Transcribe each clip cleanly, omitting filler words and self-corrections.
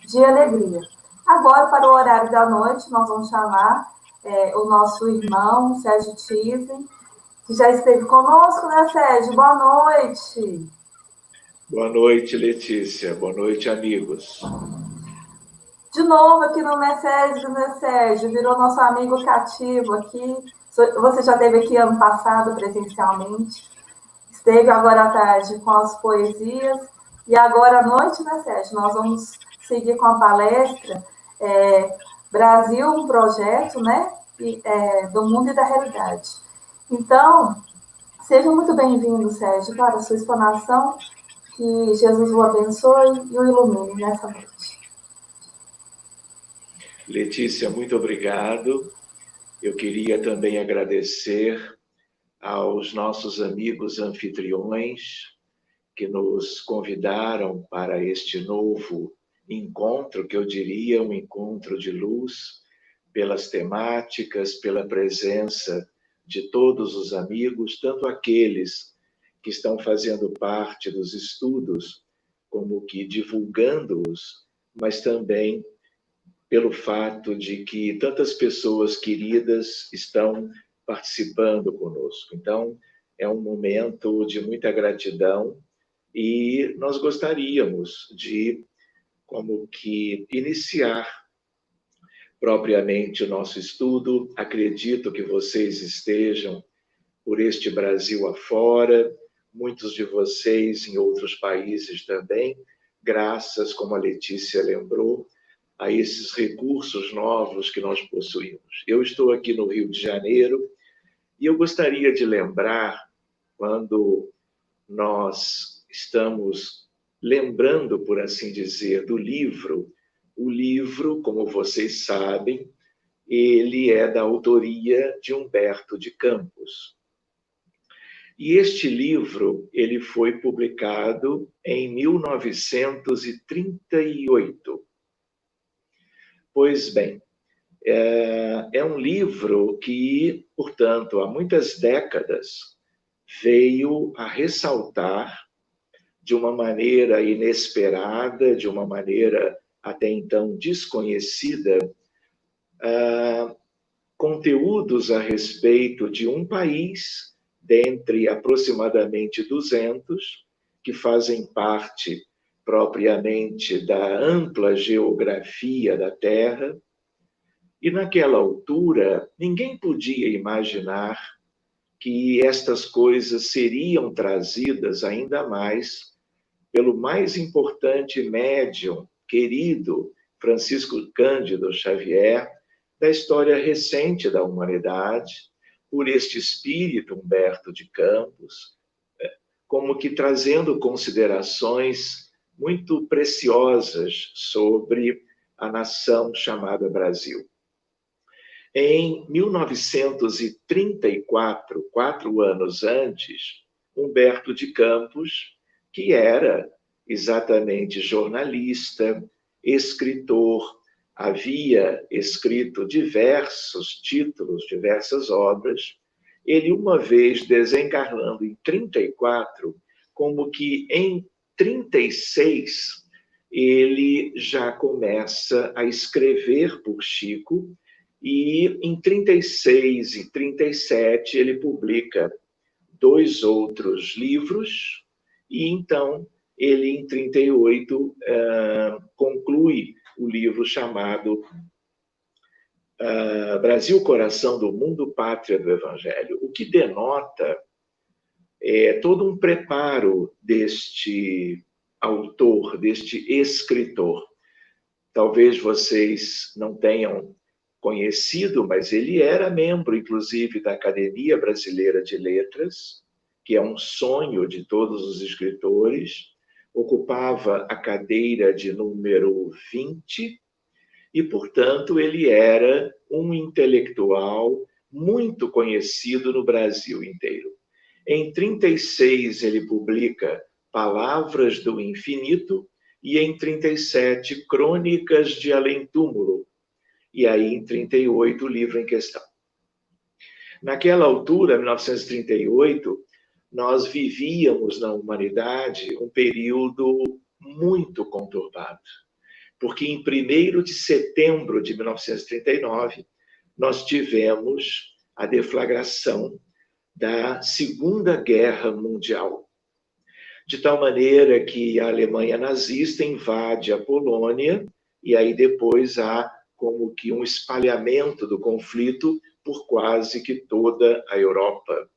de alegria. Agora, para o horário da noite, nós vamos chamar o nosso irmão, Sérgio Thyssen, que já esteve conosco, né, Sérgio? Boa noite. Boa noite, Letícia. Boa noite, amigos. De novo aqui no Messérgio, né, Sérgio? Virou nosso amigo cativo aqui. Você já esteve aqui ano passado presencialmente. Esteve agora à tarde com as poesias. E agora à noite, né, Sérgio? Nós vamos seguir com a palestra Brasil, um projeto, né? Do mundo e da realidade. Então, seja muito bem-vindo, Sérgio, para a sua explanação. Que Jesus o abençoe e o ilumine nessa noite. Letícia, muito obrigado. Eu queria também agradecer aos nossos amigos anfitriões que nos convidaram para este novo encontro, que eu diria um encontro de luz, pelas temáticas, pela presença de todos os amigos, tanto aqueles que estão fazendo parte dos estudos, como que divulgando-os, mas também pelo fato de que tantas pessoas queridas estão participando conosco. Então, é um momento de muita gratidão e nós gostaríamos de, como que, iniciar propriamente o nosso estudo. Acredito que vocês estejam por este Brasil afora, muitos de vocês em outros países também, graças, como a Letícia lembrou, a esses recursos novos que nós possuímos. Eu estou aqui no Rio de Janeiro e eu gostaria de lembrar, quando nós estamos lembrando, por assim dizer, do livro, o livro, como vocês sabem, ele é da autoria de Humberto de Campos. E este livro, ele foi publicado em 1938. Pois bem, é um livro que, portanto, há muitas décadas, veio a ressaltar de uma maneira inesperada, de uma maneira até então desconhecida, conteúdos a respeito de um país, dentre aproximadamente 200, que fazem parte propriamente da ampla geografia da Terra. E naquela altura, ninguém podia imaginar que estas coisas seriam trazidas ainda mais pelo mais importante médium querido, Francisco Cândido Xavier, da história recente da humanidade, por este espírito Humberto de Campos, como que trazendo considerações muito preciosas sobre a nação chamada Brasil. Em 1934, 4 anos antes, Humberto de Campos, que era exatamente jornalista, escritor, havia escrito diversos títulos, diversas obras, ele uma vez desencarnando em 34, como que em 36, ele já começa a escrever por Chico, e em 36 e 37 ele publica 2 outros livros, e então ele em 38 conclui o livro chamado Brasil, Coração do Mundo, Pátria do Evangelho, o que denota todo um preparo deste autor, deste escritor. Talvez vocês não tenham conhecido, mas ele era membro, inclusive, da Academia Brasileira de Letras, que é um sonho de todos os escritores, ocupava a cadeira de número 20 e, portanto, ele era um intelectual muito conhecido no Brasil inteiro. Em 36, ele publica Palavras do Infinito e, em 37, Crônicas de Além-Túmulo, e aí, em 38, o livro em questão. Naquela altura, 1938, nós vivíamos na humanidade um período muito conturbado. porque em 1º de setembro de 1939, nós tivemos a deflagração da Segunda Guerra Mundial. De tal maneira que a Alemanha nazista invade a Polônia, e aí depois há como que um espalhamento do conflito por quase que toda a Europa.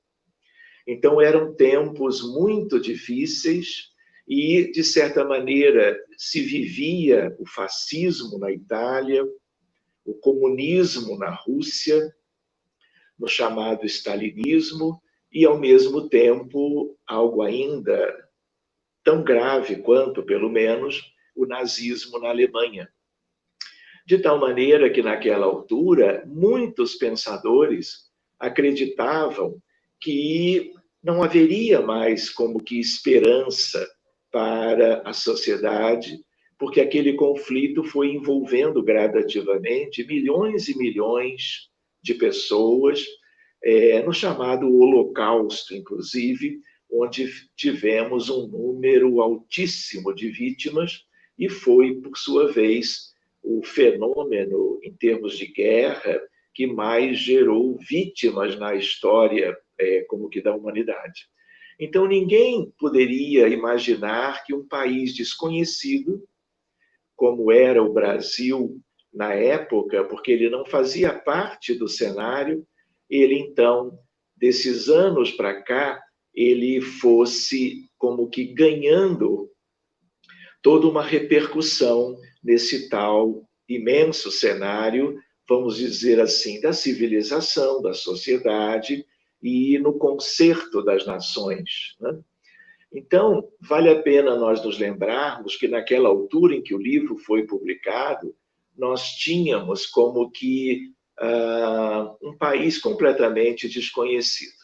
Então eram tempos muito difíceis e, de certa maneira, se vivia o fascismo na Itália, o comunismo na Rússia, no chamado stalinismo, e, ao mesmo tempo, algo ainda tão grave quanto, pelo menos, o nazismo na Alemanha. De tal maneira que, naquela altura, muitos pensadores acreditavam que não haveria mais como que esperança para a sociedade, porque aquele conflito foi envolvendo gradativamente milhões e milhões de pessoas, no chamado Holocausto, inclusive, onde tivemos um número altíssimo de vítimas, e foi, por sua vez, o fenômeno, em termos de guerra, que mais gerou vítimas na história, como que da humanidade. Então, ninguém poderia imaginar que um país desconhecido, como era o Brasil na época, porque ele não fazia parte do cenário, ele, então, desses anos para cá, ele fosse como que ganhando toda uma repercussão nesse tal imenso cenário, vamos dizer assim, da civilização, da sociedade e no concerto das nações, né? Então, vale a pena nós nos lembrarmos que naquela altura em que o livro foi publicado, nós tínhamos como que um país completamente desconhecido.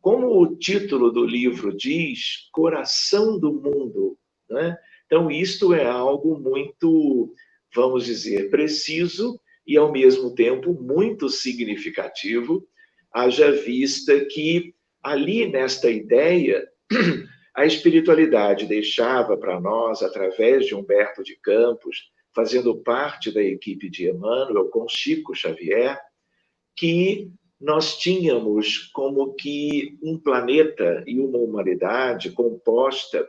Como o título do livro diz, Coração do Mundo, né? Então, isto é algo muito, vamos dizer, preciso e, ao mesmo tempo, muito significativo, haja vista que ali, nesta ideia, a espiritualidade deixava para nós, através de Humberto de Campos, fazendo parte da equipe de Emmanuel, com Chico Xavier, que nós tínhamos como que um planeta e uma humanidade composta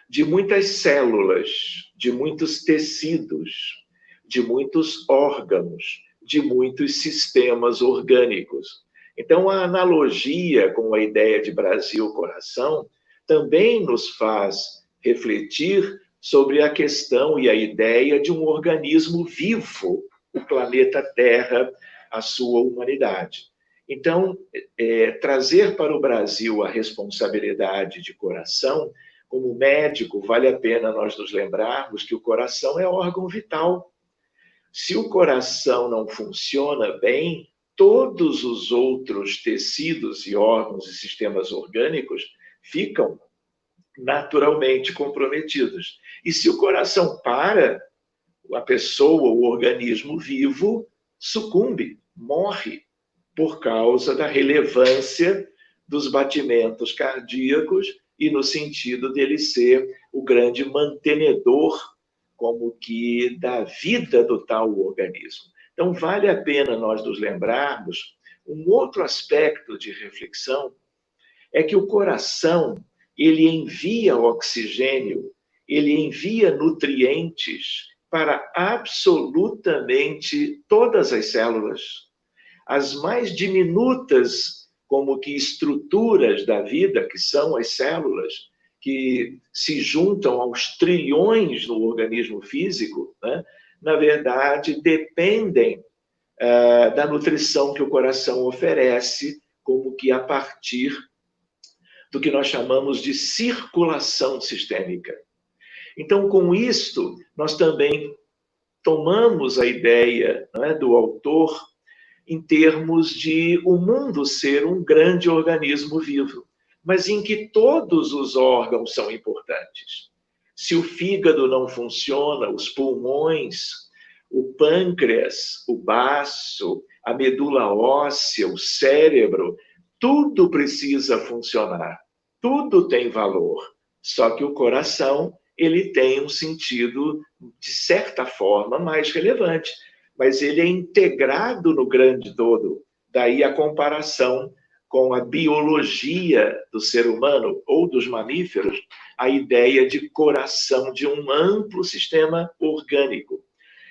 de muitas células, de muitos tecidos, de muitos órgãos, de muitos sistemas orgânicos. Então, a analogia com a ideia de Brasil-coração também nos faz refletir sobre a questão e a ideia de um organismo vivo, o planeta Terra, a sua humanidade. Então, trazer para o Brasil a responsabilidade de coração, como médico, vale a pena nós nos lembrarmos que o coração é órgão vital. Se o coração não funciona bem, todos os outros tecidos e órgãos e sistemas orgânicos ficam naturalmente comprometidos. E se o coração para, a pessoa, o organismo vivo, sucumbe, morre, por causa da relevância dos batimentos cardíacos e no sentido dele ser o grande mantenedor, como que, da vida do tal organismo. Então, vale a pena nós nos lembrarmos, um outro aspecto de reflexão é que o coração, ele envia oxigênio, ele envia nutrientes para absolutamente todas as células. As mais diminutas, como que estruturas da vida, que são as células, que se juntam aos trilhões no organismo físico, né? Na verdade, dependem da nutrição que o coração oferece, como que a partir do que nós chamamos de circulação sistêmica. Então, com isto, nós também tomamos a ideia, né, do autor em termos de o mundo ser um grande organismo vivo, mas em que todos os órgãos são importantes. Se o fígado não funciona, os pulmões, o pâncreas, o baço, a medula óssea, o cérebro, tudo precisa funcionar, tudo tem valor. Só que o coração, ele tem um sentido, de certa forma, mais relevante, mas ele é integrado no grande todo. Daí a comparação com a biologia do ser humano ou dos mamíferos, a ideia de coração de um amplo sistema orgânico.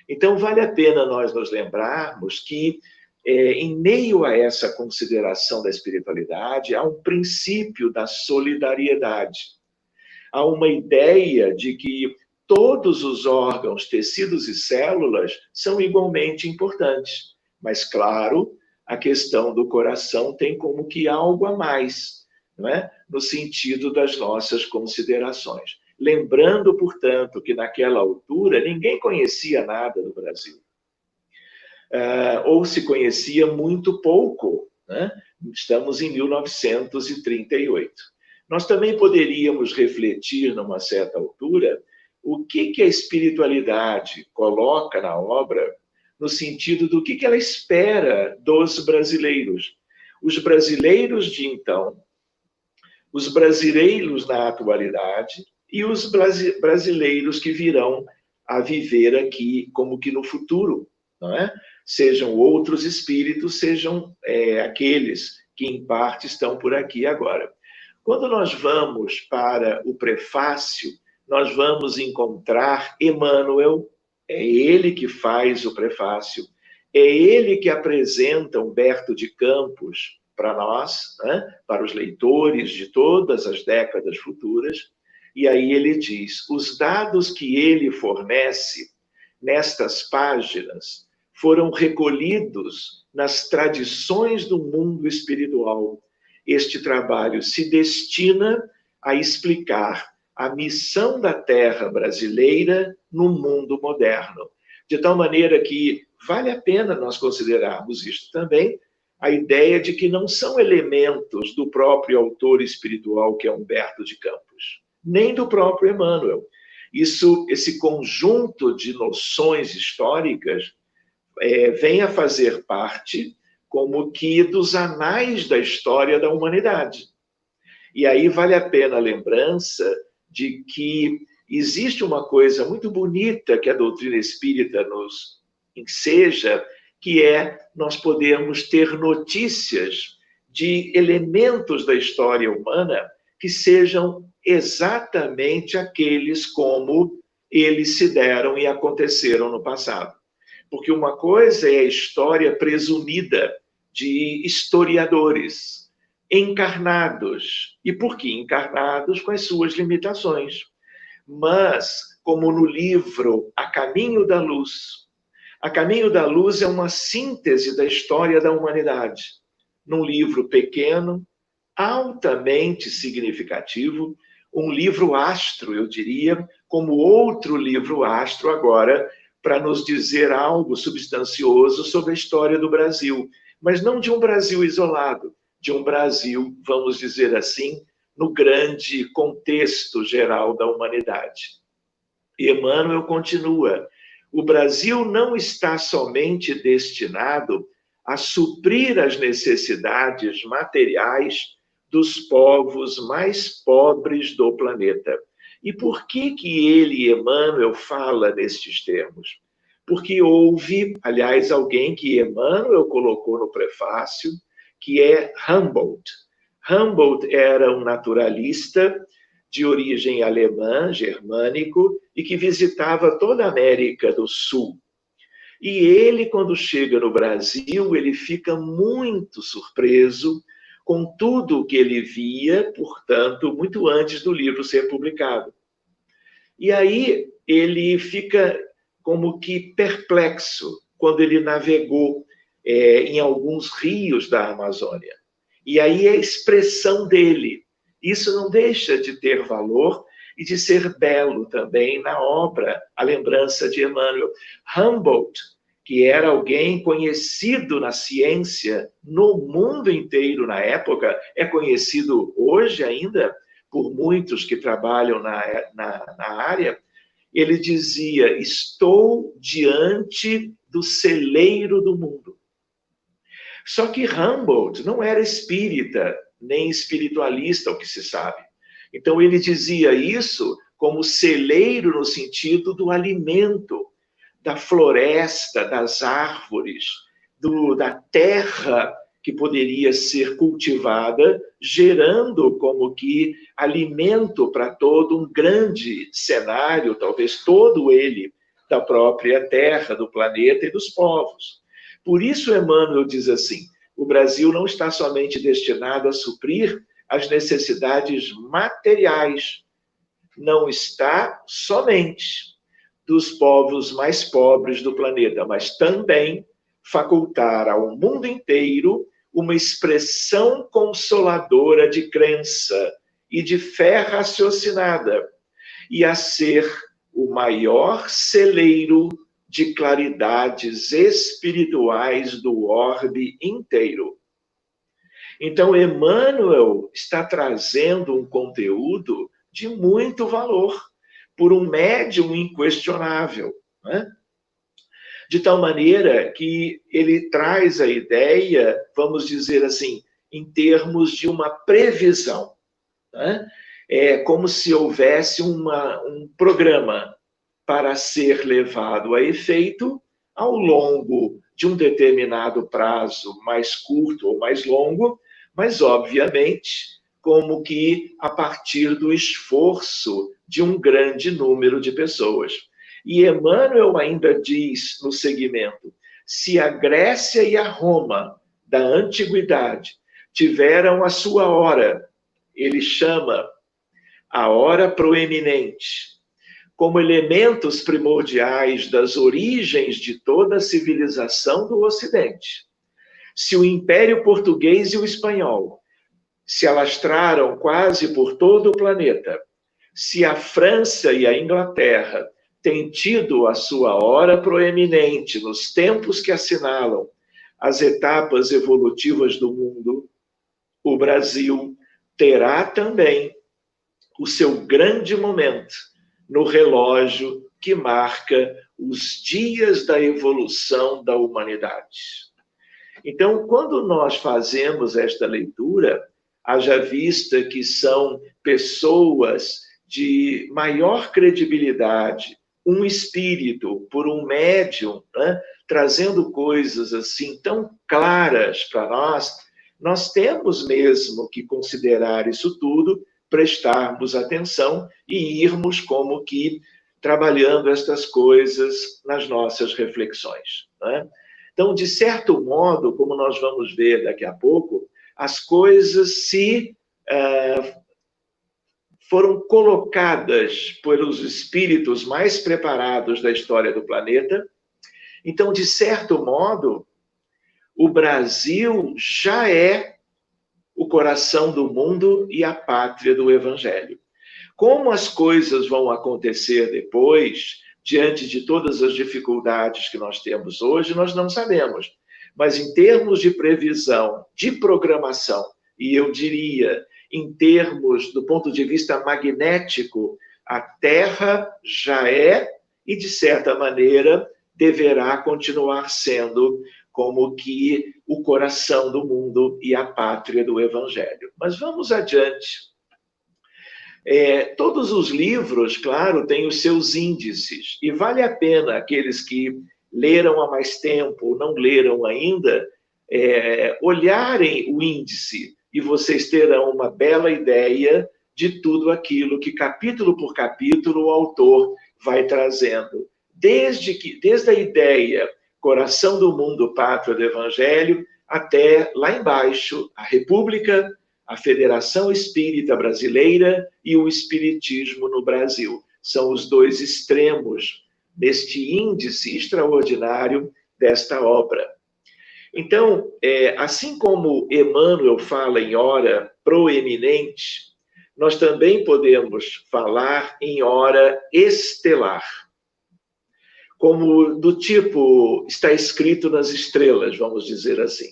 Então, vale a pena nós nos lembrarmos que, em meio a essa consideração da espiritualidade, há um princípio da solidariedade. Há uma ideia de que todos os órgãos, tecidos e células são igualmente importantes. Mas, claro, a questão do coração tem como que algo a mais, não é? No sentido das nossas considerações. Lembrando, portanto, que naquela altura ninguém conhecia nada do Brasil. Ou se conhecia muito pouco, né? Estamos em 1938. Nós também poderíamos refletir, numa certa altura, o que a espiritualidade coloca na obra, no sentido do que ela espera dos brasileiros. Os brasileiros de então, os brasileiros na atualidade e os brasileiros que virão a viver aqui como que no futuro, não é? Sejam outros espíritos, sejam aqueles que em parte estão por aqui agora. Quando nós vamos para o prefácio, nós vamos encontrar Emmanuel, é ele que faz o prefácio, é ele que apresenta Humberto de Campos para nós, né? Para os leitores de todas as décadas futuras, e aí ele diz: os dados que ele fornece nestas páginas foram recolhidos nas tradições do mundo espiritual. Este trabalho se destina a explicar a missão da terra brasileira no mundo moderno. De tal maneira que vale a pena nós considerarmos isto também, a ideia de que não são elementos do próprio autor espiritual, que é Humberto de Campos, nem do próprio Emmanuel. Esse conjunto de noções históricas vem a fazer parte como que dos anais da história da humanidade. E aí vale a pena a lembrança de que existe uma coisa muito bonita que a doutrina espírita nos enseja, que é nós podermos ter notícias de elementos da história humana que sejam exatamente aqueles como eles se deram e aconteceram no passado. Porque uma coisa é a história presumida de historiadores encarnados. E por que encarnados? Com as suas limitações. Mas, como no livro A Caminho da Luz, A Caminho da Luz é uma síntese da história da humanidade. Num livro pequeno, altamente significativo, um livro astro, eu diria, como outro livro astro agora, para nos dizer algo substancioso sobre a história do Brasil, mas não de um Brasil isolado, de um Brasil, vamos dizer assim, no grande contexto geral da humanidade. E Emmanuel continua: o Brasil não está somente destinado a suprir as necessidades materiais dos povos mais pobres do planeta. E por que ele, Emmanuel, fala nestes termos? Porque houve, aliás, alguém que Emmanuel colocou no prefácio, que é Humboldt. Humboldt era um naturalista de origem alemã, germânico, e que visitava toda a América do Sul. E ele, quando chega no Brasil, ele fica muito surpreso com tudo o que ele via, portanto, muito antes do livro ser publicado. E aí ele fica como que perplexo quando ele navegou em alguns rios da Amazônia. E aí é a expressão dele. Isso não deixa de ter valor e de ser belo também na obra, a lembrança de Emmanuel. Humboldt, que era alguém conhecido na ciência no mundo inteiro na época, é conhecido hoje ainda por muitos que trabalham na área, ele dizia: estou diante do celeiro do mundo. Só que Humboldt não era espírita, nem espiritualista, o que se sabe. Então ele dizia isso como celeiro no sentido do alimento, da floresta, das árvores, da terra que poderia ser cultivada, gerando como que alimento para todo um grande cenário, talvez todo ele, da própria terra, do planeta e dos povos. Por isso, Emmanuel diz assim, o Brasil não está somente destinado a suprir as necessidades materiais, não está somente dos povos mais pobres do planeta, mas também facultar ao mundo inteiro uma expressão consoladora de crença e de fé raciocinada, e a ser o maior celeiro de claridades espirituais do orbe inteiro. Então, Emmanuel está trazendo um conteúdo de muito valor, por um médium inquestionável, né? De tal maneira que ele traz a ideia, vamos dizer assim, em termos de uma previsão, né? É como se houvesse um programa para ser levado a efeito ao longo de um determinado prazo, mais curto ou mais longo, mas, obviamente, como que a partir do esforço de um grande número de pessoas. E Emmanuel ainda diz no segmento, se a Grécia e a Roma da antiguidade tiveram a sua hora, ele chama a hora proeminente, como elementos primordiais das origens de toda a civilização do Ocidente. Se o Império Português e o Espanhol se alastraram quase por todo o planeta, se a França e a Inglaterra têm tido a sua hora proeminente nos tempos que assinalam as etapas evolutivas do mundo, o Brasil terá também o seu grande momento no relógio que marca os dias da evolução da humanidade. Então, quando nós fazemos esta leitura, haja vista que são pessoas de maior credibilidade, um espírito por um médium, né, trazendo coisas assim tão claras para nós temos mesmo que considerar isso tudo, prestarmos atenção e irmos como que trabalhando estas coisas nas nossas reflexões, né? Então, de certo modo, como nós vamos ver daqui a pouco, as coisas foram colocadas pelos espíritos mais preparados da história do planeta. Então, de certo modo, o Brasil já é o coração do mundo e a pátria do Evangelho. Como as coisas vão acontecer depois, diante de todas as dificuldades que nós temos hoje, nós não sabemos. Mas em termos de previsão, de programação, e eu diria, em termos do ponto de vista magnético, a Terra já é, e de certa maneira, deverá continuar sendo como que o coração do mundo e a pátria do Evangelho. Mas vamos adiante. Todos os livros, claro, têm os seus índices, e vale a pena aqueles que leram há mais tempo ou não leram ainda, olharem o índice, e vocês terão uma bela ideia de tudo aquilo que, capítulo por capítulo, o autor vai trazendo. Desde a ideia, coração do mundo, pátria do Evangelho, até lá embaixo, a República, a Federação Espírita Brasileira e o Espiritismo no Brasil. São os dois extremos deste índice extraordinário desta obra. Então, assim como Emmanuel fala em hora proeminente, nós também podemos falar em hora estelar, como do tipo está escrito nas estrelas, vamos dizer assim.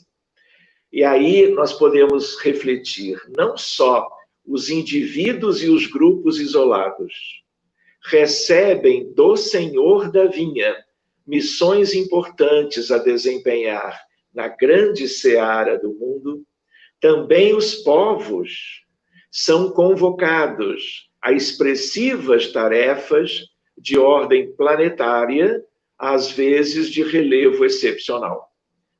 E aí nós podemos refletir, não só os indivíduos e os grupos isolados recebem do Senhor da Vinha missões importantes a desempenhar na grande seara do mundo, também os povos são convocados a expressivas tarefas de ordem planetária, às vezes de relevo excepcional.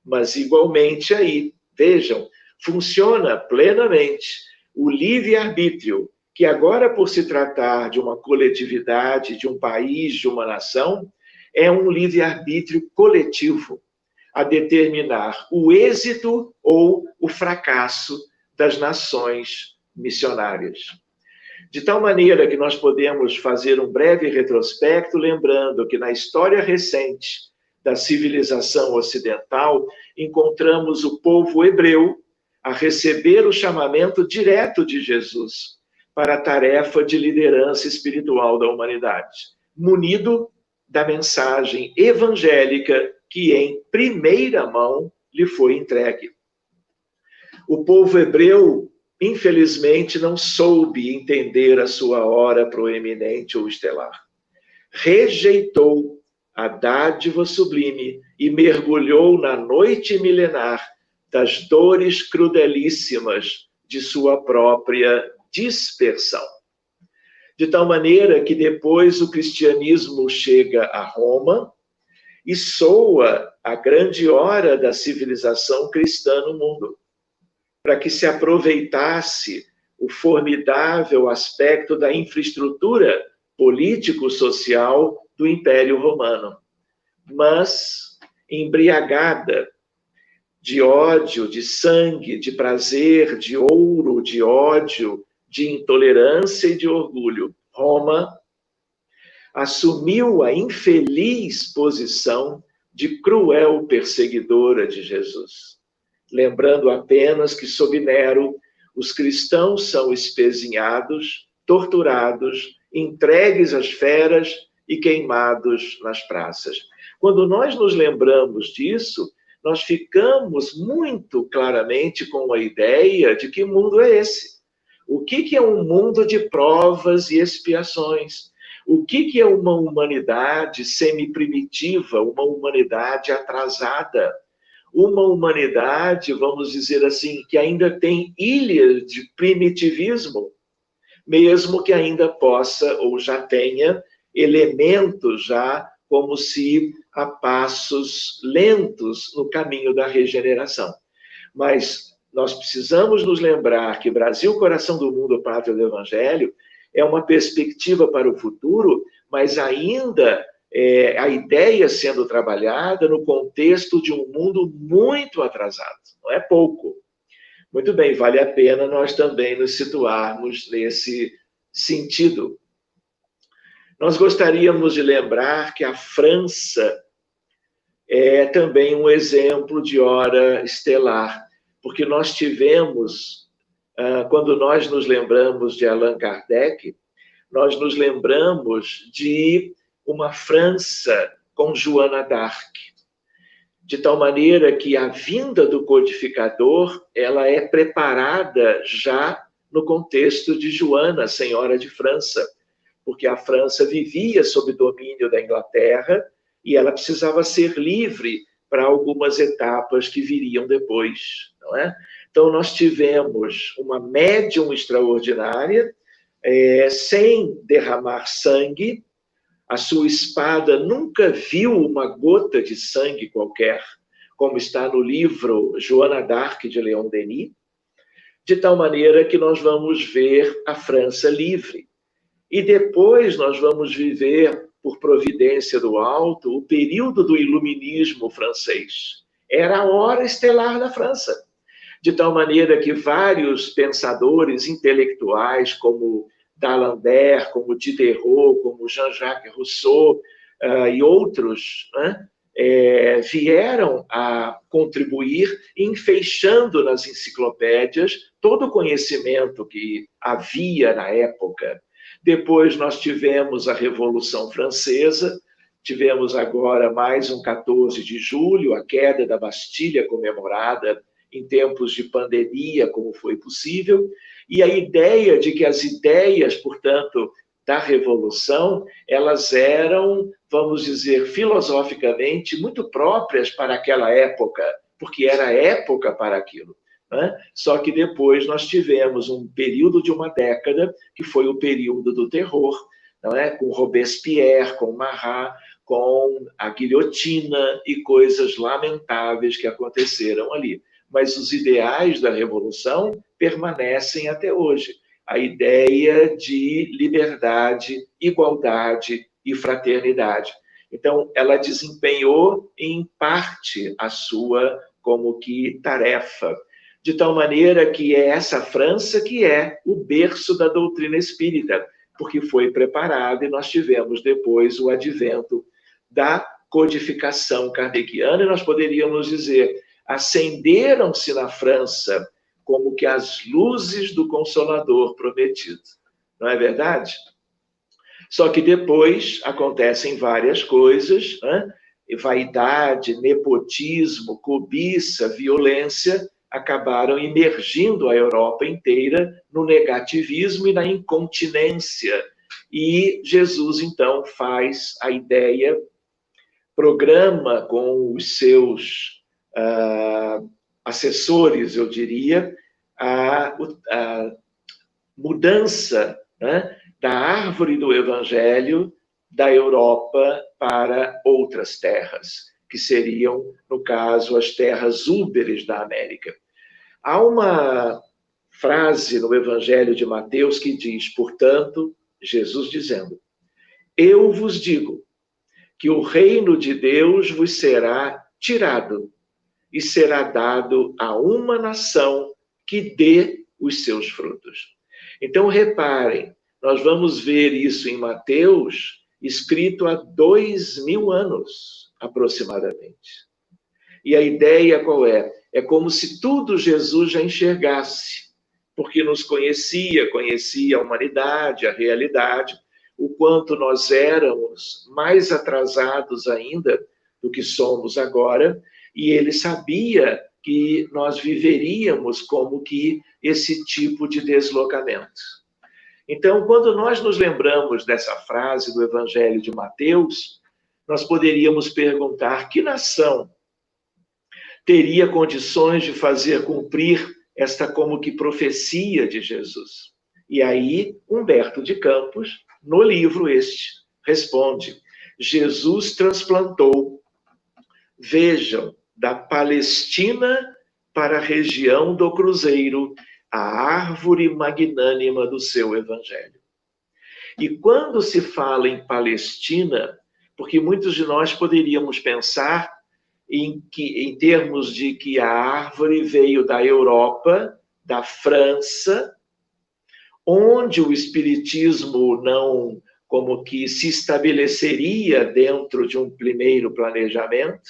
Mas, igualmente, aí, vejam, funciona plenamente o livre-arbítrio, que agora, por se tratar de uma coletividade, de um país, de uma nação, é um livre-arbítrio coletivo, a determinar o êxito ou o fracasso das nações missionárias. De tal maneira que nós podemos fazer um breve retrospecto, lembrando que na história recente da civilização ocidental, encontramos o povo hebreu a receber o chamamento direto de Jesus para a tarefa de liderança espiritual da humanidade, munido da mensagem evangélica que em primeira mão lhe foi entregue. O povo hebreu, infelizmente, não soube entender a sua hora proeminente ou estelar. Rejeitou a dádiva sublime e mergulhou na noite milenar das dores crudelíssimas de sua própria dispersão. De tal maneira que depois o cristianismo chega a Roma e soa a grande hora da civilização cristã no mundo, para que se aproveitasse o formidável aspecto da infraestrutura político-social do Império Romano. Mas, embriagada de ódio, de sangue, de prazer, de ouro, de ódio, de intolerância e de orgulho, Roma assumiu a infeliz posição de cruel perseguidora de Jesus. Lembrando apenas que, sob Nero, os cristãos são espezinhados, torturados, entregues às feras e queimados nas praças. Quando nós nos lembramos disso, nós ficamos muito claramente com a ideia de que mundo é esse. O que é um mundo de provas e expiações? O que é uma humanidade semi-primitiva, uma humanidade atrasada? Uma humanidade, vamos dizer assim, que ainda tem ilhas de primitivismo, mesmo que ainda possa ou já tenha elementos já como se a passos lentos no caminho da regeneração. Mas nós precisamos nos lembrar que Brasil, coração do mundo, pátria do Evangelho, é uma perspectiva para o futuro, mas ainda a ideia sendo trabalhada no contexto de um mundo muito atrasado, não é pouco. Muito bem, vale a pena nós também nos situarmos nesse sentido. Nós gostaríamos de lembrar que a França é também um exemplo de hora estelar, porque nós tivemos, quando nós nos lembramos de Allan Kardec, nós nos lembramos de uma França com Joana d'Arc, de tal maneira que a vinda do codificador, ela é preparada já no contexto de Joana, Senhora de França, porque a França vivia sob domínio da Inglaterra e ela precisava ser livre para algumas etapas que viriam depois, não é? Então, nós tivemos uma médium extraordinária, sem derramar sangue. A sua espada nunca viu uma gota de sangue qualquer, como está no livro Joana d'Arc, de Leon Denis, de tal maneira que nós vamos ver a França livre. E depois nós vamos viver, por providência do alto, o período do iluminismo francês. Era a hora estelar da França. De tal maneira que vários pensadores intelectuais, como D'Alembert, como Diderot, como Jean-Jacques Rousseau e outros, né, vieram a contribuir, enfeixando nas enciclopédias todo o conhecimento que havia na época. Depois nós tivemos a Revolução Francesa, tivemos agora mais um 14 de julho, a queda da Bastilha comemorada em tempos de pandemia, como foi possível, e a ideia de que as ideias, portanto, da Revolução, elas eram, vamos dizer, filosoficamente, muito próprias para aquela época, porque era época para aquilo. né? Só que depois nós tivemos um período de uma década, que foi o período do terror, não é? Com Robespierre, com Marat, com a guilhotina e coisas lamentáveis que aconteceram ali. Mas os ideais da Revolução permanecem até hoje. A ideia de liberdade, igualdade e fraternidade. Então, ela desempenhou, em parte, a sua, como que, tarefa. De tal maneira que é essa França que é o berço da doutrina espírita, porque foi preparada e nós tivemos depois o advento da codificação kardeciana, e nós poderíamos dizer, acenderam-se na França como que as luzes do Consolador prometido. Não é verdade? Só que depois acontecem várias coisas, né? Vaidade, nepotismo, cobiça, violência, acabaram imergindo a Europa inteira no negativismo e na incontinência. E Jesus, então, faz a ideia, programa com os seus assessores, eu diria, a mudança, né, da árvore do Evangelho da Europa para outras terras, que seriam, no caso, as terras úberes da América. Há uma frase no Evangelho de Mateus que diz, portanto, Jesus dizendo, eu vos digo que o reino de Deus vos será tirado e será dado a uma nação que dê os seus frutos. Então, reparem, nós vamos ver isso em Mateus, escrito há 2000 anos, aproximadamente. E a ideia qual é? É como se tudo Jesus já enxergasse, porque nos conhecia a humanidade, a realidade, o quanto nós éramos mais atrasados ainda do que somos agora, e ele sabia que nós viveríamos como que esse tipo de deslocamento. Então, quando nós nos lembramos dessa frase do Evangelho de Mateus, nós poderíamos perguntar que nação teria condições de fazer cumprir esta como que profecia de Jesus. E aí, Humberto de Campos, no livro este, responde, Jesus transplantou, vejam, da Palestina para a região do Cruzeiro, a árvore magnânima do seu Evangelho. E quando se fala em Palestina, porque muitos de nós poderíamos pensar em termos de que a árvore veio da Europa, da França, onde o Espiritismo não como que se estabeleceria dentro de um primeiro planejamento,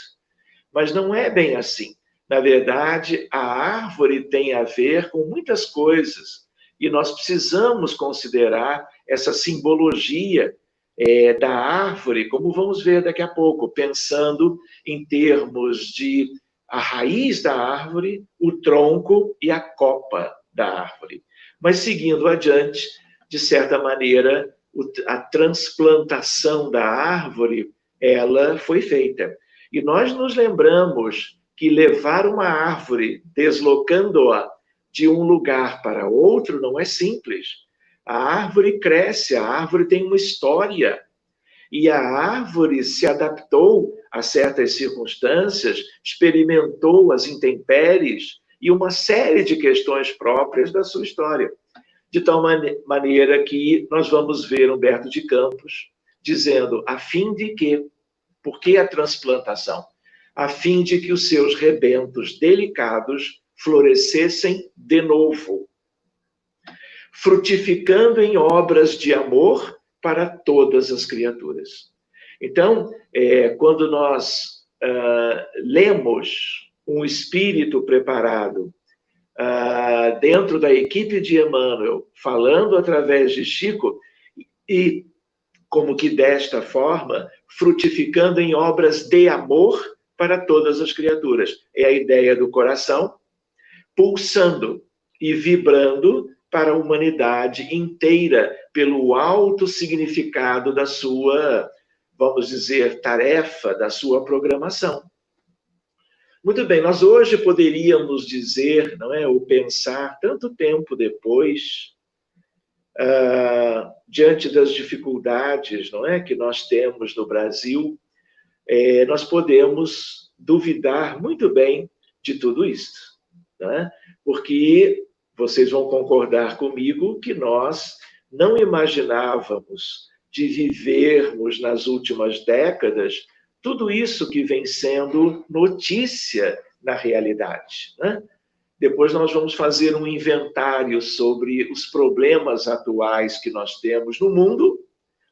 mas não é bem assim. Na verdade, a árvore tem a ver com muitas coisas, e nós precisamos considerar essa simbologia da árvore, como vamos ver daqui a pouco, pensando em termos de a raiz da árvore, o tronco e a copa da árvore. Mas seguindo adiante, de certa maneira, a transplantação da árvore, ela foi feita. E nós nos lembramos que levar uma árvore, deslocando-a de um lugar para outro, não é simples. A árvore cresce, a árvore tem uma história. E a árvore se adaptou a certas circunstâncias, experimentou as intempéries e uma série de questões próprias da sua história. De tal maneira que nós vamos ver Humberto de Campos dizendo, a fim de que, por que a transplantação? A fim de que os seus rebentos delicados florescessem de novo, frutificando em obras de amor para todas as criaturas. Então, quando nós lemos um espírito preparado dentro da equipe de Emmanuel, falando através de Chico, e como que desta forma, frutificando em obras de amor para todas as criaturas. É a ideia do coração pulsando e vibrando para a humanidade inteira, pelo alto significado da sua, vamos dizer, tarefa, da sua programação. Muito bem, nós hoje poderíamos dizer, não é, ou pensar, tanto tempo depois, diante das dificuldades, não é, que nós temos no Brasil, nós podemos duvidar muito bem de tudo isso, não é? Porque vocês vão concordar comigo que nós não imaginávamos de vivermos nas últimas décadas tudo isso que vem sendo notícia na realidade, né? Depois nós vamos fazer um inventário sobre os problemas atuais que nós temos no mundo,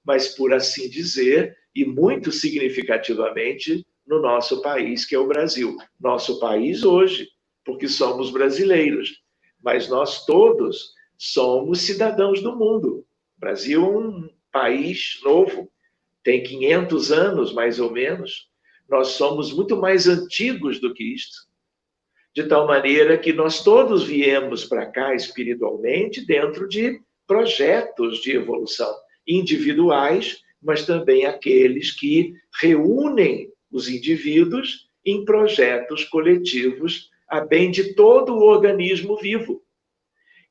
mas por assim dizer, e muito significativamente, no nosso país, que é o Brasil. Nosso país hoje, porque somos brasileiros, mas nós todos somos cidadãos do mundo. O Brasil é um país novo, tem 500 anos, mais ou menos. Nós somos muito mais antigos do que isto, de tal maneira que nós todos viemos para cá espiritualmente dentro de projetos de evolução individuais, mas também aqueles que reúnem os indivíduos em projetos coletivos a bem de todo o organismo vivo,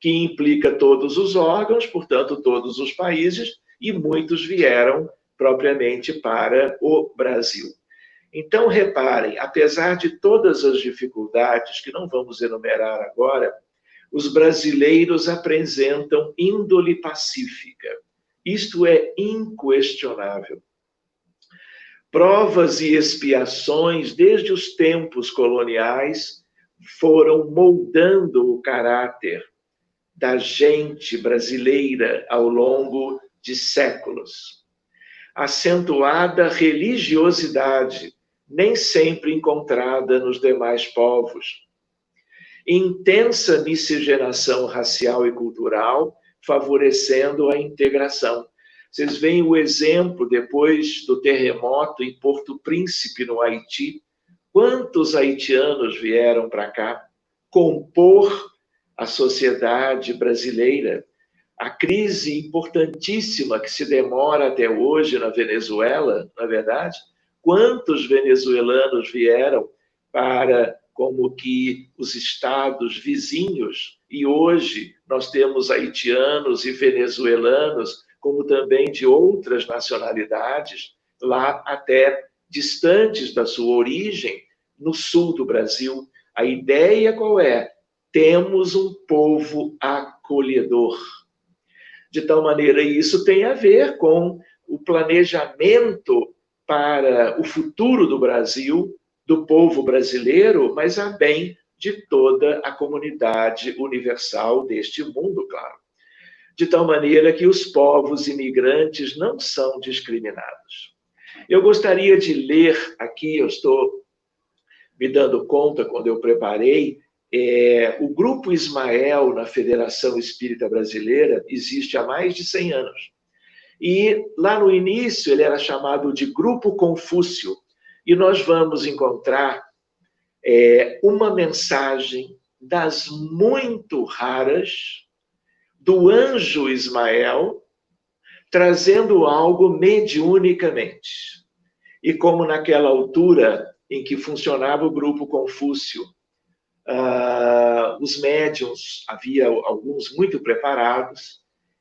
que implica todos os órgãos, portanto, todos os países, e muitos vieram propriamente para o Brasil. Então, reparem, apesar de todas as dificuldades, que não vamos enumerar agora, os brasileiros apresentam índole pacífica. Isto é inquestionável. Provas e expiações, desde os tempos coloniais, foram moldando o caráter da gente brasileira ao longo de séculos. Acentuada religiosidade, nem sempre encontrada nos demais povos. Intensa miscigenação racial e cultural, favorecendo a integração. Vocês veem o exemplo, depois do terremoto em Porto Príncipe, no Haiti. Quantos haitianos vieram para cá compor a sociedade brasileira? A crise importantíssima que se demora até hoje na Venezuela, na verdade, quantos venezuelanos vieram para como que os estados vizinhos, e hoje nós temos haitianos e venezuelanos, como também de outras nacionalidades, lá até distantes da sua origem, no sul do Brasil. A ideia qual é? Temos um povo acolhedor. De tal maneira, isso tem a ver com o planejamento para o futuro do Brasil, do povo brasileiro, mas a bem de toda a comunidade universal deste mundo, claro. De tal maneira que os povos imigrantes não são discriminados. Eu gostaria de ler aqui, eu estou me dando conta, quando eu preparei, o Grupo Ismael na Federação Espírita Brasileira existe há mais de 100 anos. E lá no início ele era chamado de Grupo Confúcio. E nós vamos encontrar uma mensagem das muito raras do anjo Ismael, trazendo algo mediunicamente. E como naquela altura em que funcionava o Grupo Confúcio, os médiuns, havia alguns muito preparados,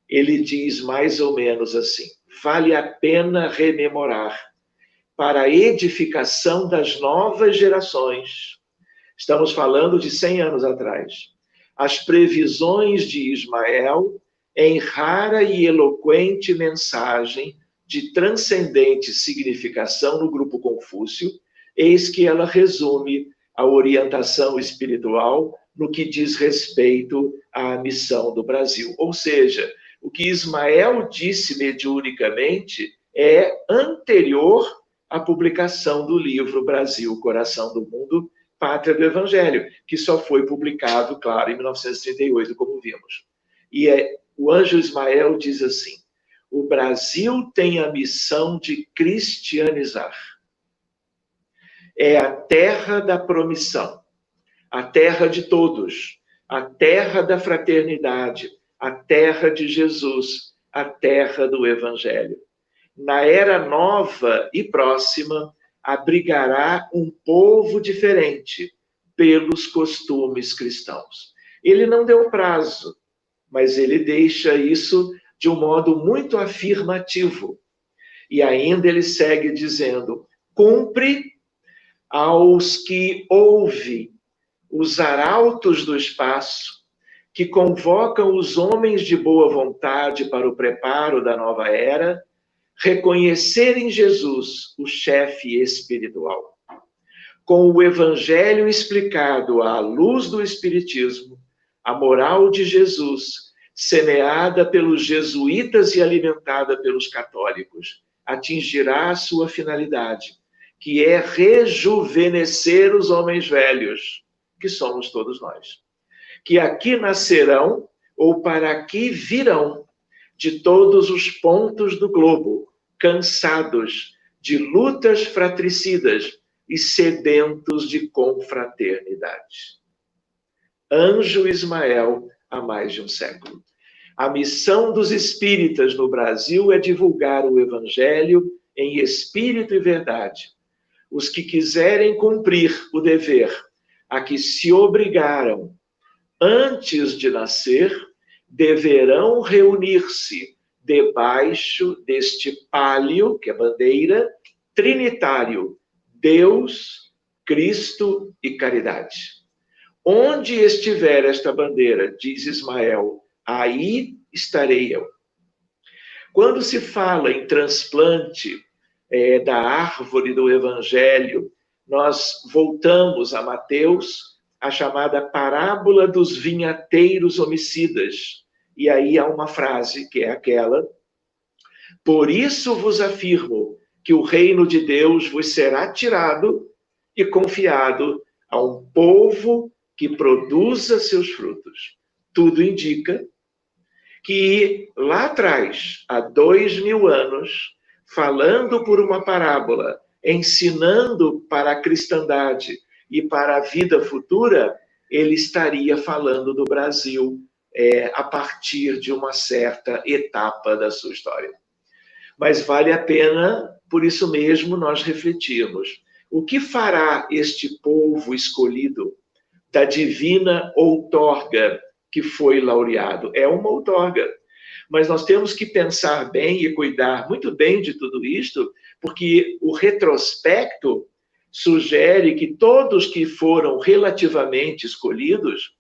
ele diz mais ou menos assim: vale a pena rememorar para a edificação das novas gerações. Estamos falando de 100 anos atrás. As previsões de Ismael em rara e eloquente mensagem de transcendente significação no Grupo Confúcio, eis que ela resume a orientação espiritual no que diz respeito à missão do Brasil. Ou seja, o que Ismael disse mediunicamente é anterior à publicação do livro Brasil, Coração do Mundo, Pátria do Evangelho, que só foi publicado, claro, em 1938, como vimos. E o anjo Ismael diz assim: o Brasil tem a missão de cristianizar. É a terra da promissão, a terra de todos, a terra da fraternidade, a terra de Jesus, a terra do Evangelho. Na era nova e próxima, abrigará um povo diferente, pelos costumes cristãos. Ele não deu prazo, mas ele deixa isso de um modo muito afirmativo. E ainda ele segue dizendo: cumpre aos que ouvem os arautos do espaço, que convocam os homens de boa vontade para o preparo da nova era, reconhecer em Jesus o chefe espiritual. Com o evangelho explicado à luz do Espiritismo, a moral de Jesus, semeada pelos jesuítas e alimentada pelos católicos, atingirá a sua finalidade, que é rejuvenescer os homens velhos, que somos todos nós, que aqui nascerão ou para aqui virão, de todos os pontos do globo, cansados de lutas fratricidas e sedentos de confraternidade. Anjo Ismael, há mais de um século. A missão dos espíritas no Brasil é divulgar o evangelho em espírito e verdade. Os que quiserem cumprir o dever a que se obrigaram antes de nascer, deverão reunir-se debaixo deste pálio, que é bandeira, trinitário, Deus, Cristo e caridade. Onde estiver esta bandeira, diz Ismael, aí estarei eu. Quando se fala em transplante da árvore do Evangelho, nós voltamos a Mateus, a chamada parábola dos vinhateiros homicidas. E aí há uma frase, que é aquela: por isso vos afirmo que o reino de Deus vos será tirado e confiado a um povo que produza seus frutos. Tudo indica que lá atrás, há 2000 anos, falando por uma parábola, ensinando para a cristandade e para a vida futura, ele estaria falando do Brasil a partir de uma certa etapa da sua história. Mas vale a pena, por isso mesmo, nós refletirmos. O que fará este povo escolhido da divina outorga que foi laureado? É uma outorga. Mas nós temos que pensar bem e cuidar muito bem de tudo isto, porque o retrospecto sugere que todos que foram relativamente escolhidos,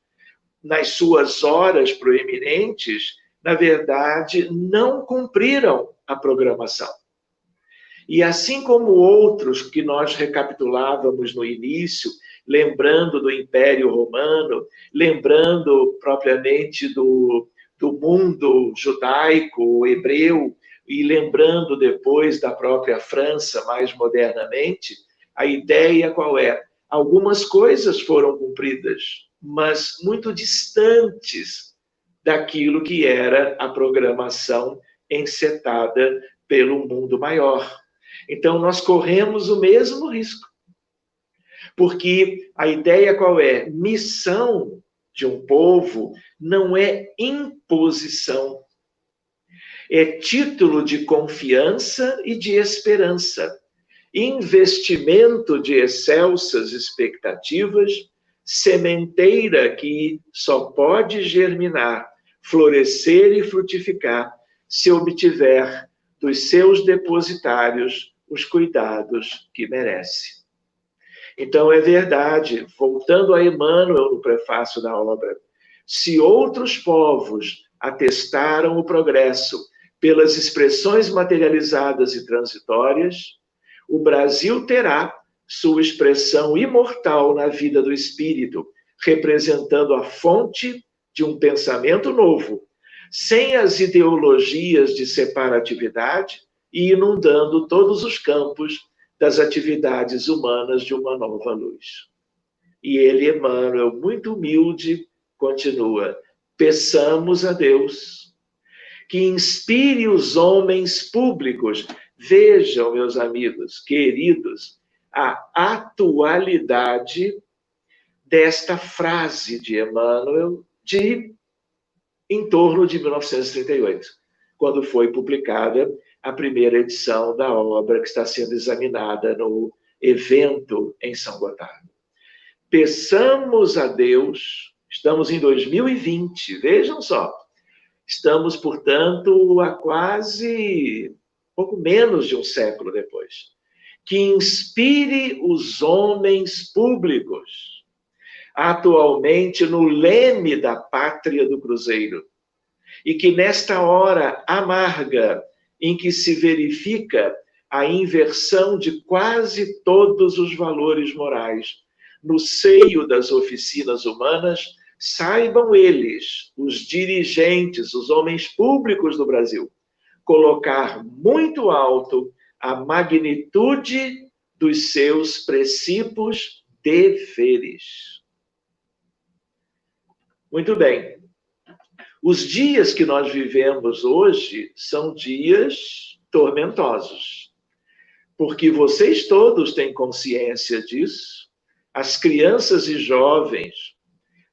nas suas horas proeminentes, na verdade, não cumpriram a programação. E assim como outros que nós recapitulávamos no início, lembrando do Império Romano, lembrando propriamente do mundo judaico, hebreu, e lembrando depois da própria França, mais modernamente, a ideia qual é? Algumas coisas foram cumpridas, mas muito distantes daquilo que era a programação encetada pelo mundo maior. Então, nós corremos o mesmo risco. Porque a ideia qual é? Missão de um povo não é imposição. É título de confiança e de esperança. Investimento de excelsas expectativas, sementeira que só pode germinar, florescer e frutificar se obtiver dos seus depositários os cuidados que merece. Então, é verdade, voltando a Emmanuel no prefácio da obra, se outros povos atestaram o progresso pelas expressões materializadas e transitórias, o Brasil terá sua expressão imortal na vida do espírito, representando a fonte de um pensamento novo, sem as ideologias de separatividade e inundando todos os campos das atividades humanas de uma nova luz. E ele, Emmanuel, muito humilde, continua: peçamos a Deus que inspire os homens públicos. Vejam, meus amigos, queridos, a atualidade desta frase de Emmanuel em torno de 1938, quando foi publicada a primeira edição da obra que está sendo examinada no evento em São Gotardo. peçamos a Deus, estamos em 2020, vejam só, estamos, portanto, há quase pouco menos de um século depois, que inspire os homens públicos, atualmente no leme da pátria do Cruzeiro, e que nesta hora amarga em que se verifica a inversão de quase todos os valores morais no seio das oficinas humanas, saibam eles, os dirigentes, os homens públicos do Brasil, colocar muito alto a magnitude dos seus precípios deveres. Muito bem. Os dias que nós vivemos hoje são dias tormentosos, porque vocês todos têm consciência disso. As crianças e jovens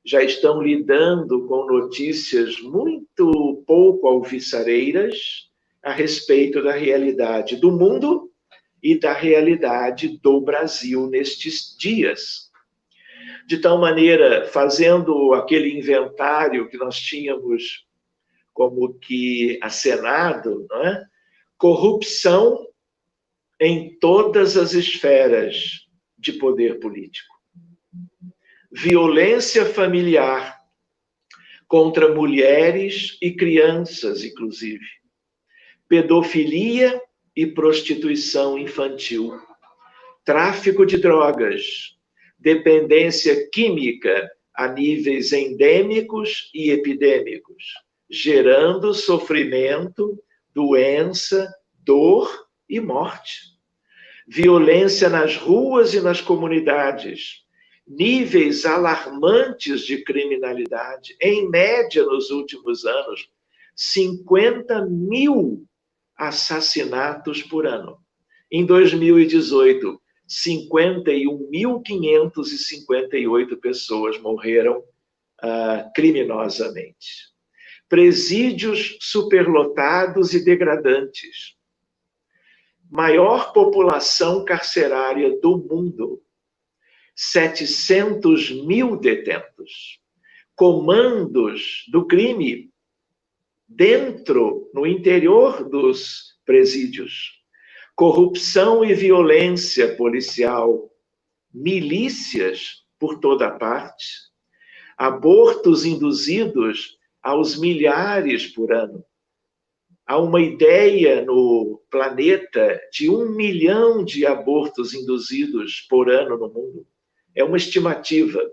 já estão lidando com notícias muito pouco alvissareiras a respeito da realidade do mundo e da realidade do Brasil nestes dias. De tal maneira, fazendo aquele inventário que nós tínhamos como que acenado, não é? Corrupção em todas as esferas de poder político. Violência familiar contra mulheres e crianças, inclusive. Pedofilia e prostituição infantil. Tráfico de drogas. Dependência química a níveis endêmicos e epidêmicos, gerando sofrimento, doença, dor e morte. Violência nas ruas e nas comunidades, níveis alarmantes de criminalidade. Em média, nos últimos anos, 50 mil assassinatos por ano. Em 2018, 51.558 pessoas morreram criminosamente. Presídios superlotados e degradantes. Maior população carcerária do mundo. 700 mil detentos. Comandos do crime no interior dos presídios. Corrupção e violência policial, milícias por toda parte, abortos induzidos aos milhares por ano. Há uma ideia no planeta de 1 milhão de abortos induzidos por ano no mundo. É uma estimativa,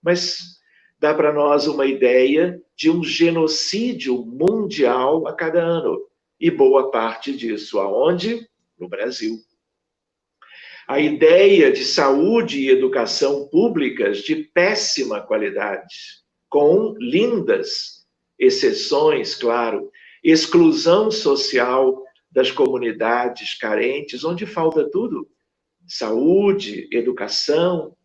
mas dá para nós uma ideia de um genocídio mundial a cada ano. E boa parte disso aonde? No Brasil. A ideia de saúde e educação públicas de péssima qualidade, com lindas exceções, claro, exclusão social das comunidades carentes, onde falta tudo, saúde, educação.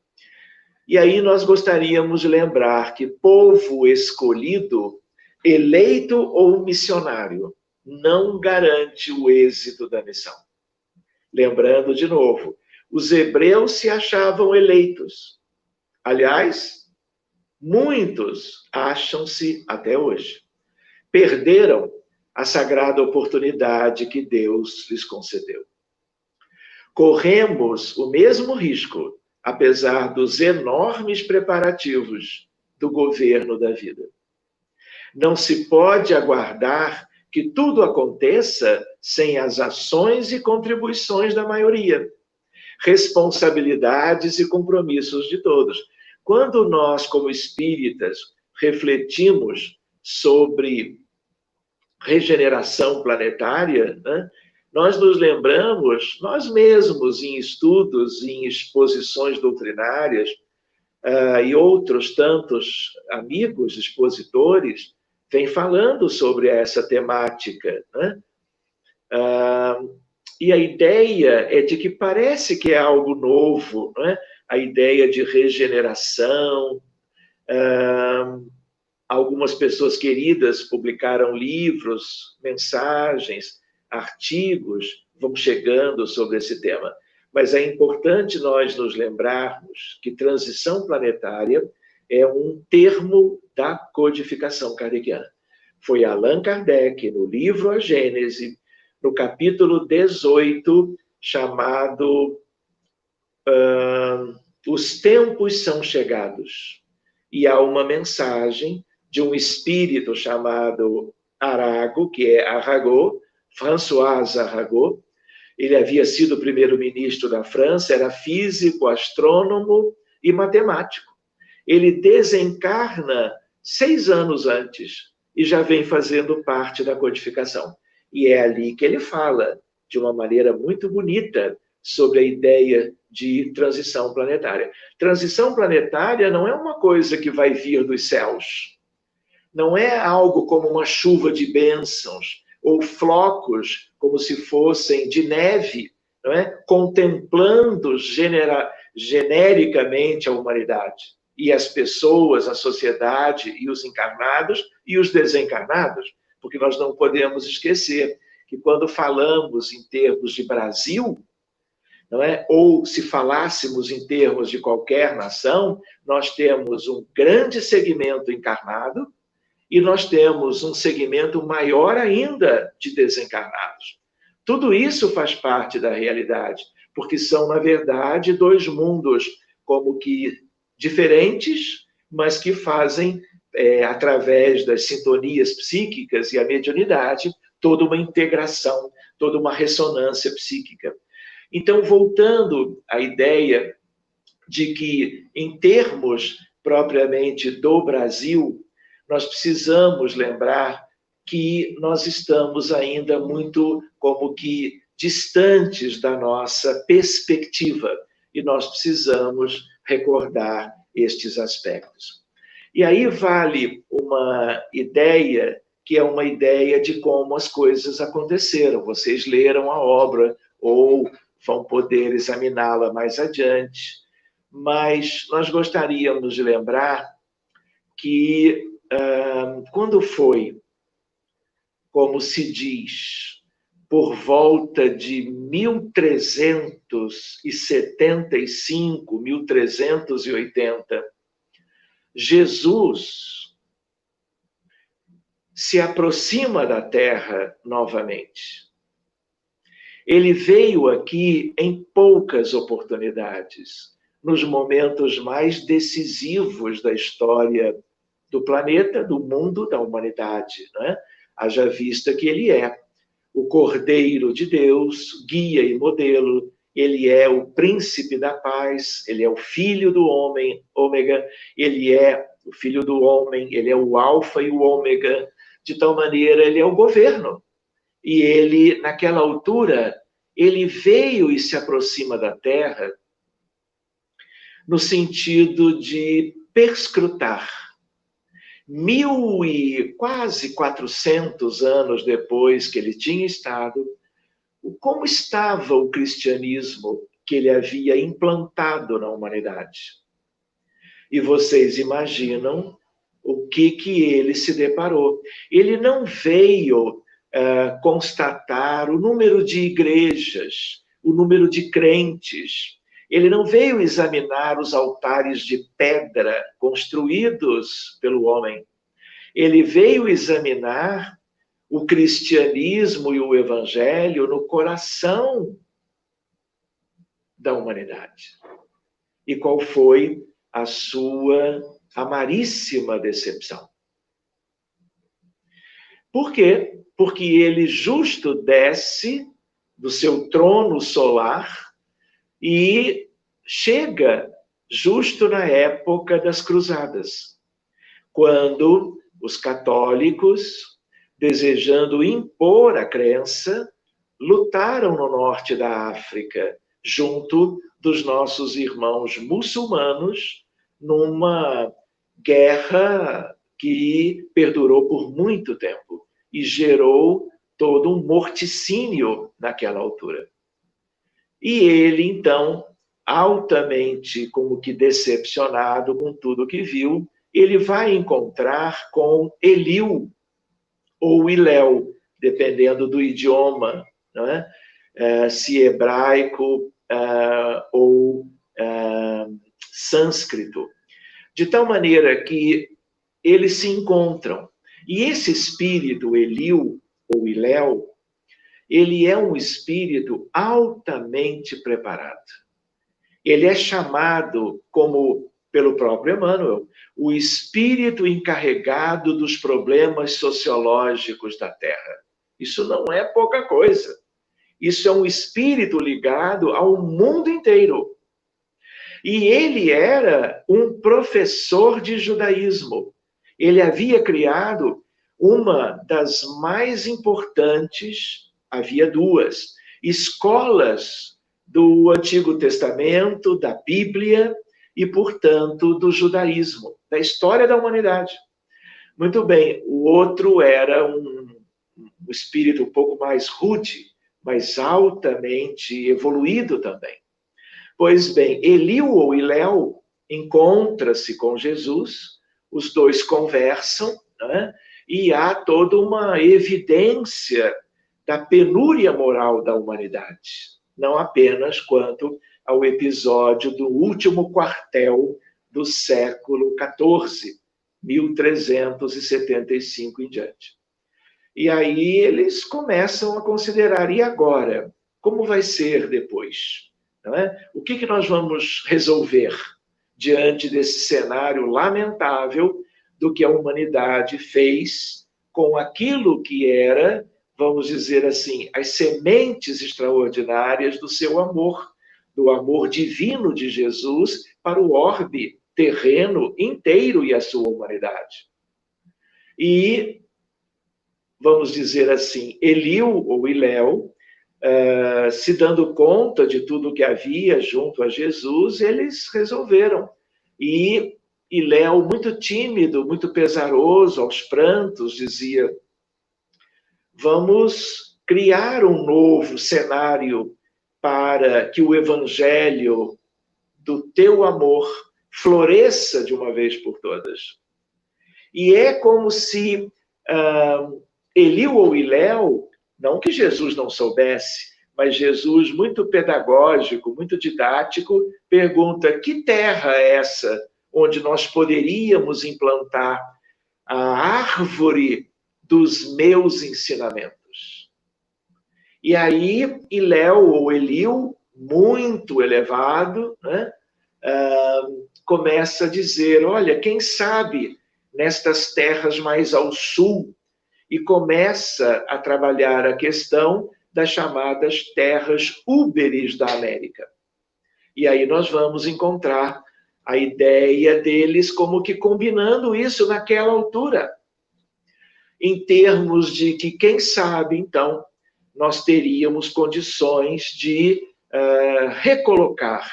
E aí nós gostaríamos de lembrar que povo escolhido, eleito ou missionário, não garante o êxito da missão. Lembrando de novo, os hebreus se achavam eleitos. Aliás, muitos acham-se até hoje. Perderam a sagrada oportunidade que Deus lhes concedeu. Corremos o mesmo risco, apesar dos enormes preparativos do governo da vida. Não se pode aguardar que tudo aconteça sem as ações e contribuições da maioria, responsabilidades e compromissos de todos. Quando nós, como espíritas, refletimos sobre regeneração planetária, né, nós nos lembramos, nós mesmos, em estudos, em exposições doutrinárias, e outros tantos amigos expositores, vem falando sobre essa temática, né? E a ideia é de que parece que é algo novo, né? A ideia de regeneração. Algumas pessoas queridas publicaram livros, mensagens, artigos, vão chegando sobre esse tema. Mas é importante nós nos lembrarmos que transição planetária é um termo da codificação kardeciana. Foi Allan Kardec, no livro A Gênese, no capítulo 18, chamado Os Tempos São Chegados. E há uma mensagem de um espírito chamado Arago, que é Arago, François Arago. Ele havia sido primeiro-ministro da França, era físico, astrônomo e matemático. Ele desencarna 6 anos antes e já vem fazendo parte da codificação. E é ali que ele fala, de uma maneira muito bonita, sobre a ideia de transição planetária. Transição planetária não é uma coisa que vai vir dos céus. Não é algo como uma chuva de bênçãos, ou flocos como se fossem de neve, não é? Contemplando genericamente a humanidade. E as pessoas, a sociedade, e os encarnados e os desencarnados. Porque nós não podemos esquecer que quando falamos em termos de Brasil, não é? Ou se falássemos em termos de qualquer nação, nós temos um grande segmento encarnado e nós temos um segmento maior ainda de desencarnados. Tudo isso faz parte da realidade, porque são, na verdade, 2 mundos como que diferentes, mas que fazem, através das sintonias psíquicas e a mediunidade, toda uma integração, toda uma ressonância psíquica. Então, voltando à ideia de que, em termos propriamente do Brasil, nós precisamos lembrar que nós estamos ainda muito como que distantes da nossa perspectiva e nós precisamos recordar estes aspectos. E aí vale uma ideia que é uma ideia de como as coisas aconteceram. Vocês leram a obra ou vão poder examiná-la mais adiante, mas nós gostaríamos de lembrar que quando foi, como se diz, por volta de 1375, 1380, Jesus se aproxima da Terra novamente. Ele veio aqui em poucas oportunidades, nos momentos mais decisivos da história do planeta, do mundo, da humanidade, não é? Haja vista que ele é o Cordeiro de Deus, guia e modelo, ele é o príncipe da paz, ele é o filho do homem, ômega, ele é o filho do homem, ele é o alfa e o ômega, de tal maneira ele é o governo. E ele, naquela altura, ele veio e se aproxima da Terra no sentido de perscrutar. 1400 anos depois que ele tinha estado, como estava o cristianismo que ele havia implantado na humanidade. E vocês imaginam o que ele se deparou. Ele não veio constatar o número de igrejas, o número de crentes. Ele não veio examinar os altares de pedra construídos pelo homem. Ele veio examinar o cristianismo e o evangelho no coração da humanidade. E qual foi a sua amaríssima decepção? Por quê? Porque ele justo desce do seu trono solar e chega justo na época das cruzadas, quando os católicos, desejando impor a crença, lutaram no norte da África, junto dos nossos irmãos muçulmanos, numa guerra que perdurou por muito tempo e gerou todo um morticínio naquela altura. E ele, então, altamente como que decepcionado com tudo que viu, ele vai encontrar com Eliu, ou Iléu, dependendo do idioma, não é? Se hebraico ou sânscrito, de tal maneira que eles se encontram. E esse espírito, Eliu ou Iléu, ele é um espírito altamente preparado. Ele é chamado, como pelo próprio Emmanuel, o espírito encarregado dos problemas sociológicos da Terra. Isso não é pouca coisa. Isso é um espírito ligado ao mundo inteiro. E ele era um professor de judaísmo. Ele havia criado uma das mais importantes, havia duas, escolas do Antigo Testamento, da Bíblia e, portanto, do judaísmo, da história da humanidade. Muito bem, o outro era um espírito um pouco mais rude, mas altamente evoluído também. Pois bem, Eliu ou Iléu encontra-se com Jesus, os dois conversam, né? E há toda uma evidência da penúria moral da humanidade, não apenas quanto ao episódio do último quartel do século XIV, 1375 em diante. E aí eles começam a considerar, e agora? Como vai ser depois? Não é? O que nós vamos resolver diante desse cenário lamentável do que a humanidade fez com aquilo que era, vamos dizer assim, as sementes extraordinárias do seu amor, do amor divino de Jesus para o orbe terreno inteiro e a sua humanidade. E, vamos dizer assim, Eliu ou Iléu, se dando conta de tudo que havia junto a Jesus, eles resolveram. E Iléu, muito tímido, muito pesaroso, aos prantos, dizia: vamos criar um novo cenário para que o evangelho do teu amor floresça de uma vez por todas. E é como se Eliu ou Iléu, não que Jesus não soubesse, mas Jesus, muito pedagógico, muito didático, pergunta: que terra é essa onde nós poderíamos implantar a árvore dos meus ensinamentos? E aí, Iléu ou Eliu, muito elevado, né, começa a dizer: olha, quem sabe nestas terras mais ao sul, e começa a trabalhar a questão das chamadas terras úberes da América. E aí nós vamos encontrar a ideia deles como que combinando isso naquela altura, em termos de que, quem sabe, então, nós teríamos condições de recolocar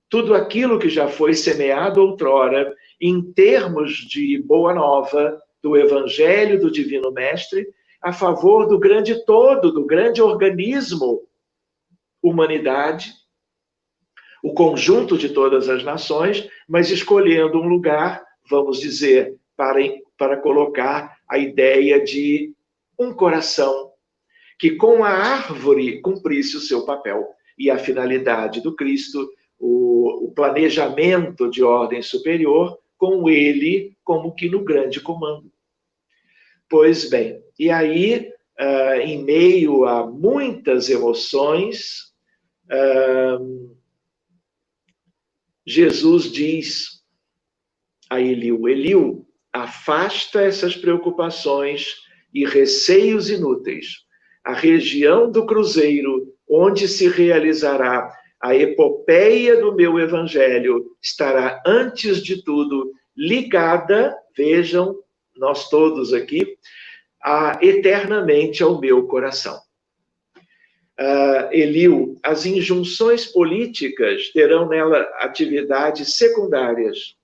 tudo aquilo que já foi semeado outrora em termos de boa nova, do Evangelho do Divino Mestre, a favor do grande todo, do grande organismo humanidade, o conjunto de todas as nações, mas escolhendo um lugar, vamos dizer, para colocar a ideia de um coração que com a árvore cumprisse o seu papel. E a finalidade do Cristo, o planejamento de ordem superior, com ele como que no grande comando. Pois bem, e aí, em meio a muitas emoções, Jesus diz a Eliu: Eliu, afasta essas preocupações e receios inúteis. A região do cruzeiro, onde se realizará a epopeia do meu evangelho, estará, antes de tudo, ligada, vejam, nós todos aqui, eternamente ao meu coração. Eliu, as injunções políticas terão nela atividades secundárias.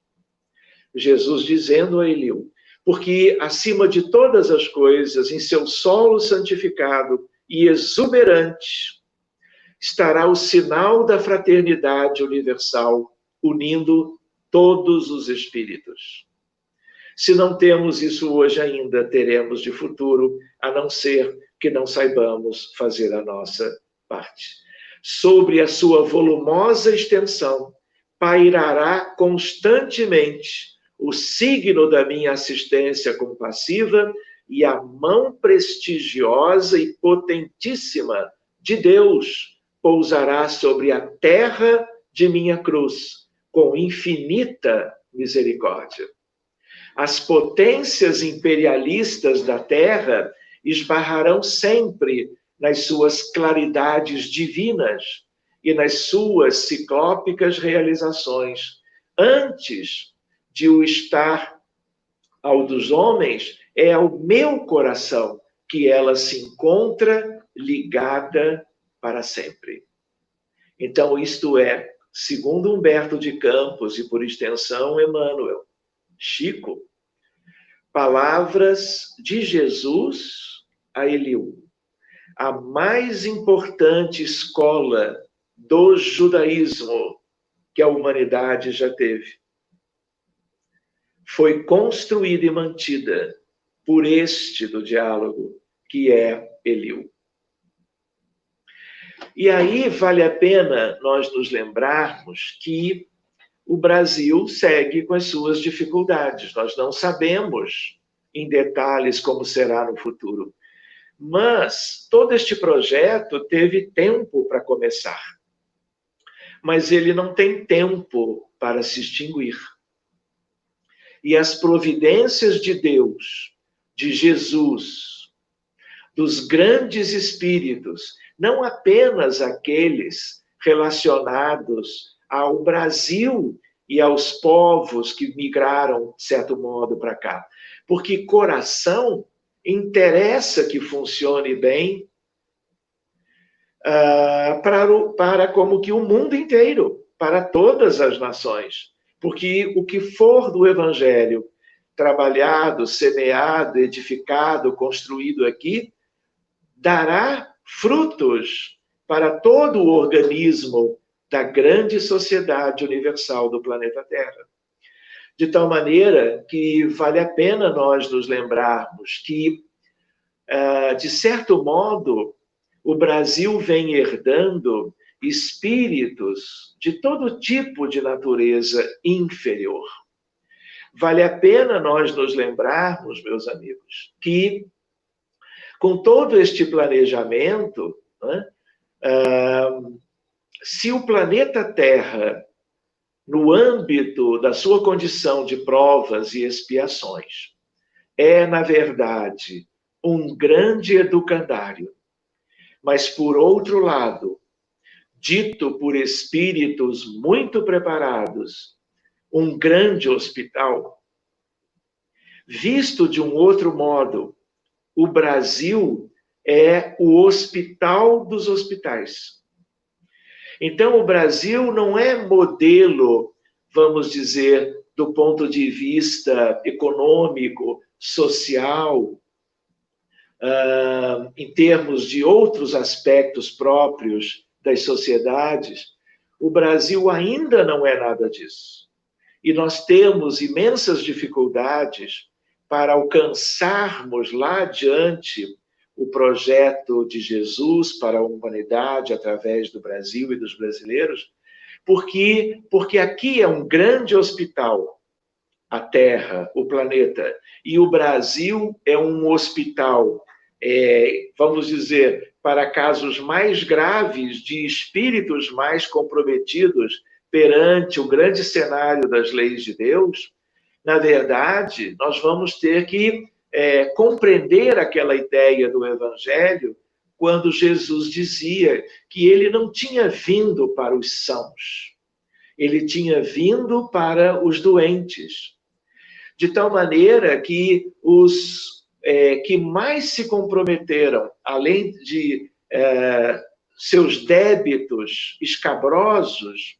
Jesus dizendo a Eliu: porque acima de todas as coisas, em seu solo santificado e exuberante, estará o sinal da fraternidade universal, unindo todos os espíritos. Se não temos isso hoje ainda, teremos de futuro, a não ser que não saibamos fazer a nossa parte. Sobre a sua volumosa extensão, pairará constantemente o signo da minha assistência compassiva e a mão prestigiosa e potentíssima de Deus pousará sobre a terra de minha cruz, com infinita misericórdia. As potências imperialistas da terra esbarrarão sempre nas suas claridades divinas e nas suas ciclópicas realizações, antes de o estar ao dos homens, é ao meu coração que ela se encontra ligada para sempre. Então, isto é, segundo Humberto de Campos e, por extensão, Emmanuel, Chico, palavras de Jesus a Eliú, a mais importante escola do judaísmo que a humanidade já teve, foi construída e mantida por este do diálogo, que é Eliú. E aí vale a pena nós nos lembrarmos que o Brasil segue com as suas dificuldades. Nós não sabemos em detalhes como será no futuro. Mas todo este projeto teve tempo para começar. Mas ele não tem tempo para se extinguir. E as providências de Deus, de Jesus, dos grandes espíritos, não apenas aqueles relacionados ao Brasil e aos povos que migraram, de certo modo, para cá. Porque coração interessa que funcione bem para como que o mundo inteiro, para todas as nações. Porque o que for do Evangelho, trabalhado, semeado, edificado, construído aqui, dará frutos para todo o organismo da grande sociedade universal do planeta Terra. De tal maneira que vale a pena nós nos lembrarmos que, de certo modo, o Brasil vem herdando espíritos de todo tipo de natureza inferior. Vale a pena nós nos lembrarmos, meus amigos, que com todo este planejamento, né, se o planeta Terra, no âmbito da sua condição de provas e expiações, é, na verdade, um grande educandário, mas, por outro lado, dito por espíritos muito preparados, um grande hospital, visto de um outro modo, o Brasil é o hospital dos hospitais. Então, o Brasil não é modelo, vamos dizer, do ponto de vista econômico, social, em termos de outros aspectos próprios das sociedades. O Brasil ainda não é nada disso. E nós temos imensas dificuldades para alcançarmos lá adiante o projeto de Jesus para a humanidade através do Brasil e dos brasileiros, porque aqui é um grande hospital, a Terra, o planeta, e o Brasil é um hospital, vamos dizer, para casos mais graves de espíritos mais comprometidos perante o grande cenário das leis de Deus. Na verdade, nós vamos ter que compreender aquela ideia do Evangelho quando Jesus dizia que ele não tinha vindo para os sãos, ele tinha vindo para os doentes. De tal maneira que os que mais se comprometeram, além de seus débitos escabrosos,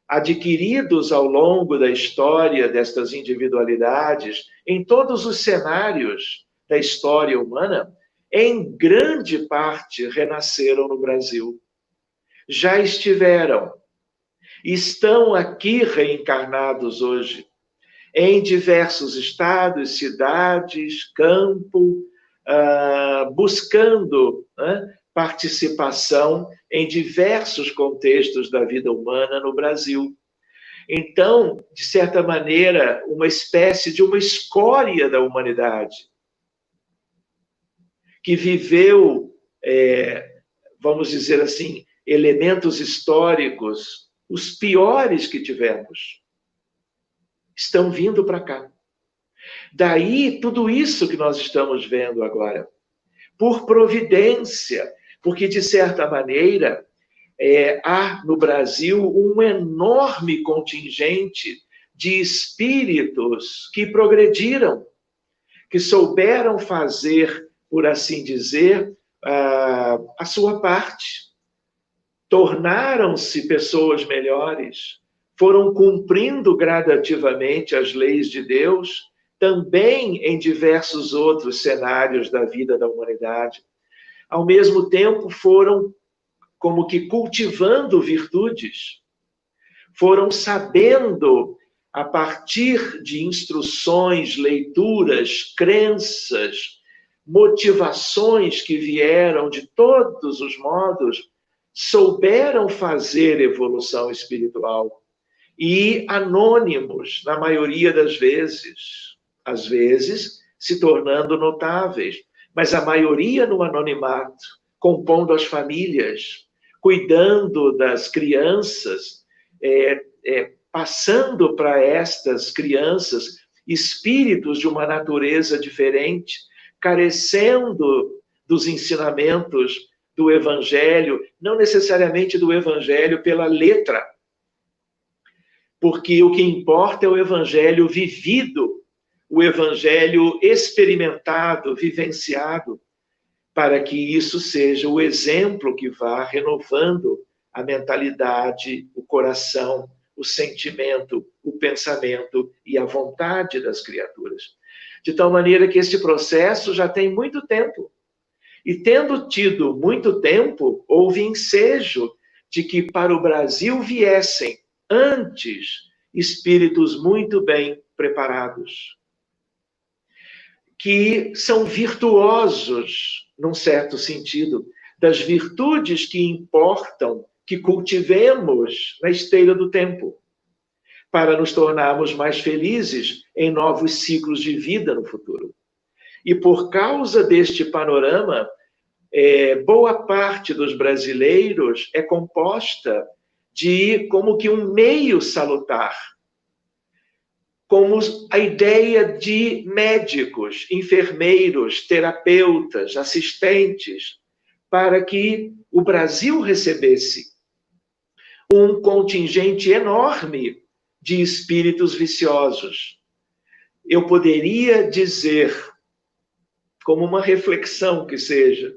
adquiridos ao longo da história destas individualidades, em todos os cenários da história humana, em grande parte renasceram no Brasil. Já estiveram, estão aqui reencarnados hoje, em diversos estados, cidades, campo, buscando participação em diversos contextos da vida humana no Brasil. Então, de certa maneira, uma espécie de uma escória da humanidade, que viveu, vamos dizer assim, elementos históricos, os piores que tivemos, estão vindo para cá. Daí, tudo isso que nós estamos vendo agora, por providência, porque, de certa maneira, há no Brasil um enorme contingente de espíritos que progrediram, que souberam fazer, por assim dizer, a sua parte. Tornaram-se pessoas melhores, foram cumprindo gradativamente as leis de Deus, também em diversos outros cenários da vida da humanidade. Ao mesmo tempo, foram como que cultivando virtudes, foram sabendo, a partir de instruções, leituras, crenças, motivações que vieram de todos os modos, souberam fazer evolução espiritual. E anônimos, na maioria das vezes, às vezes se tornando notáveis, mas a maioria no anonimato, compondo as famílias, cuidando das crianças, passando para estas crianças espíritos de uma natureza diferente, carecendo dos ensinamentos do Evangelho, não necessariamente do Evangelho pela letra, porque o que importa é o Evangelho vivido, o Evangelho experimentado, vivenciado, para que isso seja o exemplo que vá renovando a mentalidade, o coração, o sentimento, o pensamento e a vontade das criaturas. De tal maneira que esse processo já tem muito tempo. E tendo tido muito tempo, houve ensejo de que para o Brasil viessem antes espíritos muito bem preparados, que são virtuosos, num certo sentido, das virtudes que importam que cultivemos na esteira do tempo, para nos tornarmos mais felizes em novos ciclos de vida no futuro. E por causa deste panorama, boa parte dos brasileiros é composta de como que um meio salutar, como a ideia de médicos, enfermeiros, terapeutas, assistentes, para que o Brasil recebesse um contingente enorme de espíritos viciosos. Eu poderia dizer, como uma reflexão que seja,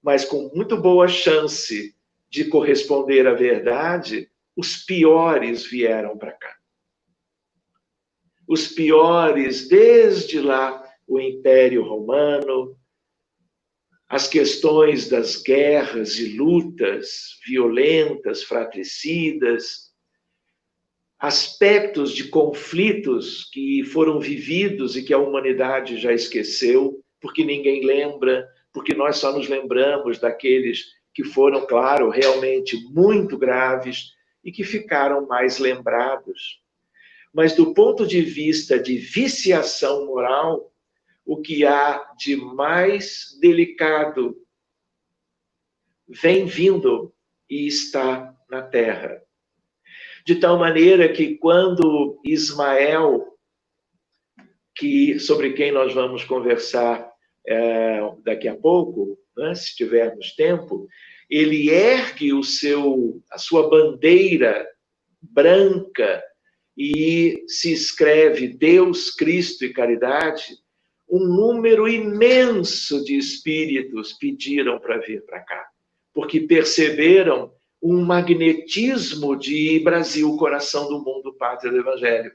mas com muito boa chance de corresponder à verdade, os piores vieram para cá. Os piores, desde lá, o Império Romano, as questões das guerras e lutas violentas, fratricidas, aspectos de conflitos que foram vividos e que a humanidade já esqueceu, porque ninguém lembra, porque nós só nos lembramos daqueles que foram, claro, realmente muito graves e que ficaram mais lembrados. Mas do ponto de vista de viciação moral, o que há de mais delicado vem vindo e está na Terra. De tal maneira que quando Ismael, sobre quem nós vamos conversar daqui a pouco, né, se tivermos tempo, ele ergue a sua bandeira branca e se escreve Deus, Cristo e Caridade, um número imenso de espíritos pediram para vir para cá, porque perceberam um magnetismo de Brasil, coração do mundo, pátria do Evangelho.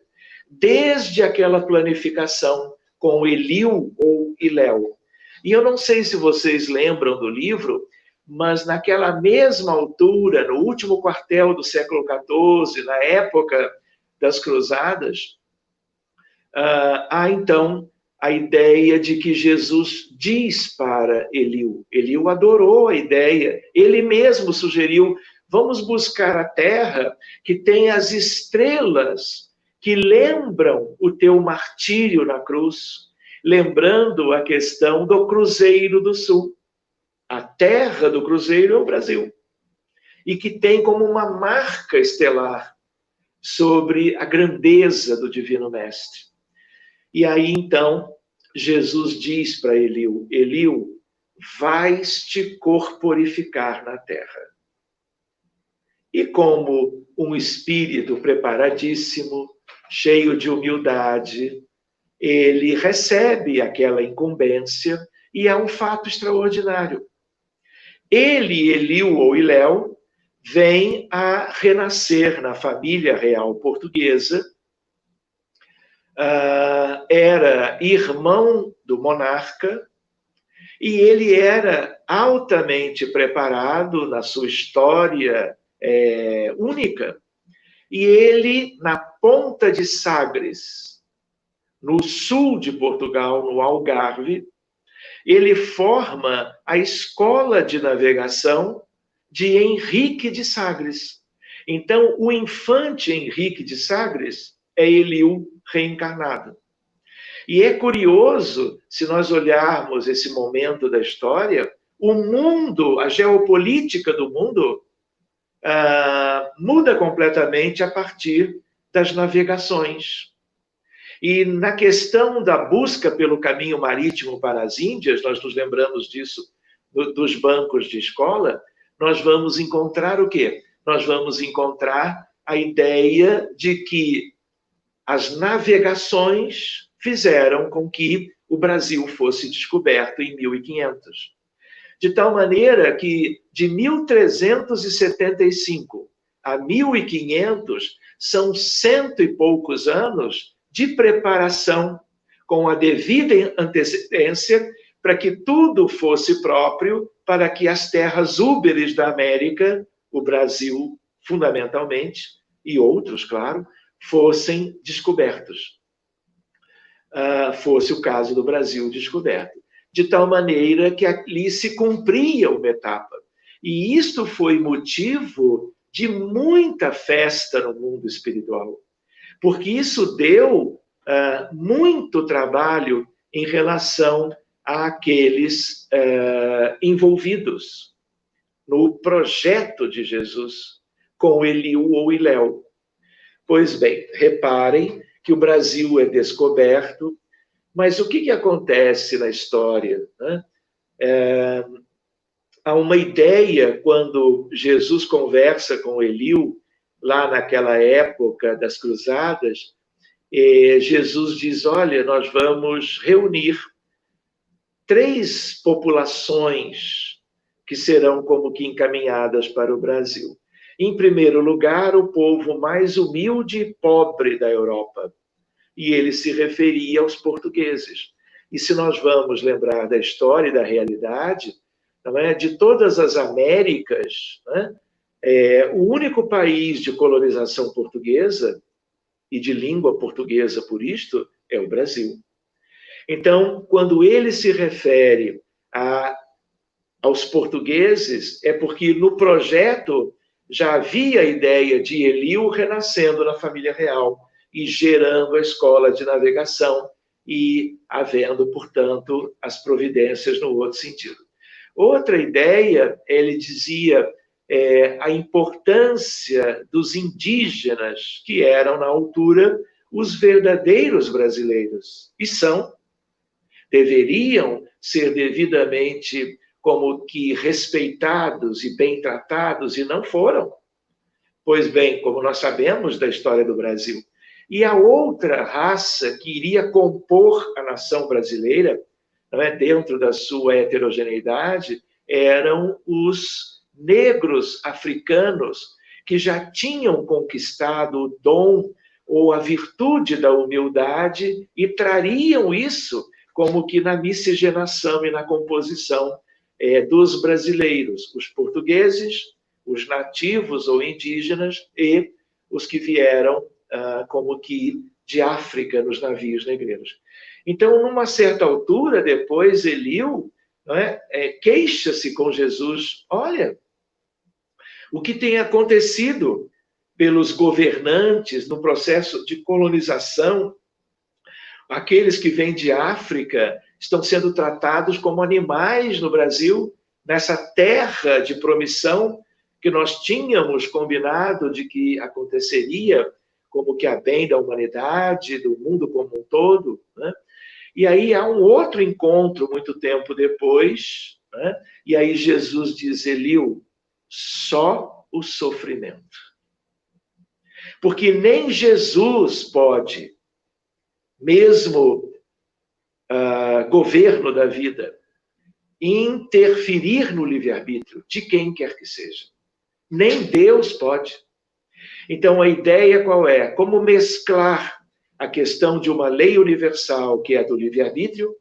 Desde aquela planificação com Eliu ou Iléu. E eu não sei se vocês lembram do livro, mas naquela mesma altura, no último quartel do século XIV, na época das Cruzadas, há então a ideia de que Jesus diz para Eliú. Eliú adorou a ideia, ele mesmo sugeriu: vamos buscar a terra que tem as estrelas que lembram o teu martírio na cruz, lembrando a questão do Cruzeiro do Sul. A terra do Cruzeiro é o Brasil, e que tem como uma marca estelar sobre a grandeza do Divino Mestre. E aí, então, Jesus diz para Eliú: Eliú, vais te corporificar na terra. E como um espírito preparadíssimo, cheio de humildade, ele recebe aquela incumbência, e é um fato extraordinário. Ele, Eliú ou Iléu, vem a renascer na família real portuguesa, era irmão do monarca, e ele era altamente preparado na sua história única. E ele, na ponta de Sagres, no sul de Portugal, no Algarve, ele forma a escola de navegação de Henrique de Sagres. Então, o infante Henrique de Sagres é Eliú reencarnado. E é curioso, se nós olharmos esse momento da história, o mundo, a geopolítica do mundo, muda completamente a partir das navegações. E na questão da busca pelo caminho marítimo para as Índias, nós nos lembramos disso dos bancos de escola, nós vamos encontrar o quê? Nós vamos encontrar a ideia de que as navegações fizeram com que o Brasil fosse descoberto em 1500. De tal maneira que de 1375 a 1500 são 100 e poucos anos de preparação, com a devida antecedência, para que tudo fosse próprio para que as terras úberes da América, o Brasil fundamentalmente, e outros, claro, fossem descobertos. Fosse o caso do Brasil descoberto. De tal maneira que ali se cumpria uma etapa. E isto foi motivo de muita festa no mundo espiritual, porque isso deu muito trabalho em relação àqueles envolvidos no projeto de Jesus com Eliú ou Iléu. Pois bem, reparem que o Brasil é descoberto, mas o que acontece na história, né? Há uma ideia, quando Jesus conversa com Eliú, lá naquela época das cruzadas, Jesus diz: olha, nós vamos reunir 3 populações que serão como que encaminhadas para o Brasil. Em primeiro lugar, o povo mais humilde e pobre da Europa. E ele se referia aos portugueses. E se nós vamos lembrar da história e da realidade, não é? De todas as Américas, né? O único país de colonização portuguesa e de língua portuguesa por isto é o Brasil. Então, quando ele se refere aos portugueses, é porque no projeto já havia a ideia de Eliú renascendo na família real e gerando a escola de navegação e havendo, portanto, as providências no outro sentido. Outra ideia, ele dizia a importância dos indígenas, que eram, na altura, os verdadeiros brasileiros. E são. Deveriam ser devidamente como que respeitados e bem tratados, e não foram. Pois bem, como nós sabemos da história do Brasil. E a outra raça que iria compor a nação brasileira, não é, dentro da sua heterogeneidade, eram os negros africanos, que já tinham conquistado o dom ou a virtude da humildade e trariam isso como que na miscigenação e na composição dos brasileiros, os portugueses, os nativos ou indígenas e os que vieram como que de África nos navios negreiros. Então, numa certa altura, depois, Eliú, não é, queixa-se com Jesus. Olha, o que tem acontecido pelos governantes no processo de colonização, aqueles que vêm de África estão sendo tratados como animais no Brasil, nessa terra de promissão que nós tínhamos combinado de que aconteceria como que a bem da humanidade, do mundo como um todo, né? E aí há um outro encontro muito tempo depois, né? E aí Jesus diz, Eliú, só o sofrimento. Porque nem Jesus pode, mesmo governo da vida, interferir no livre-arbítrio de quem quer que seja. Nem Deus pode. Então, a ideia qual é? Como mesclar a questão de uma lei universal, que é a do livre-arbítrio,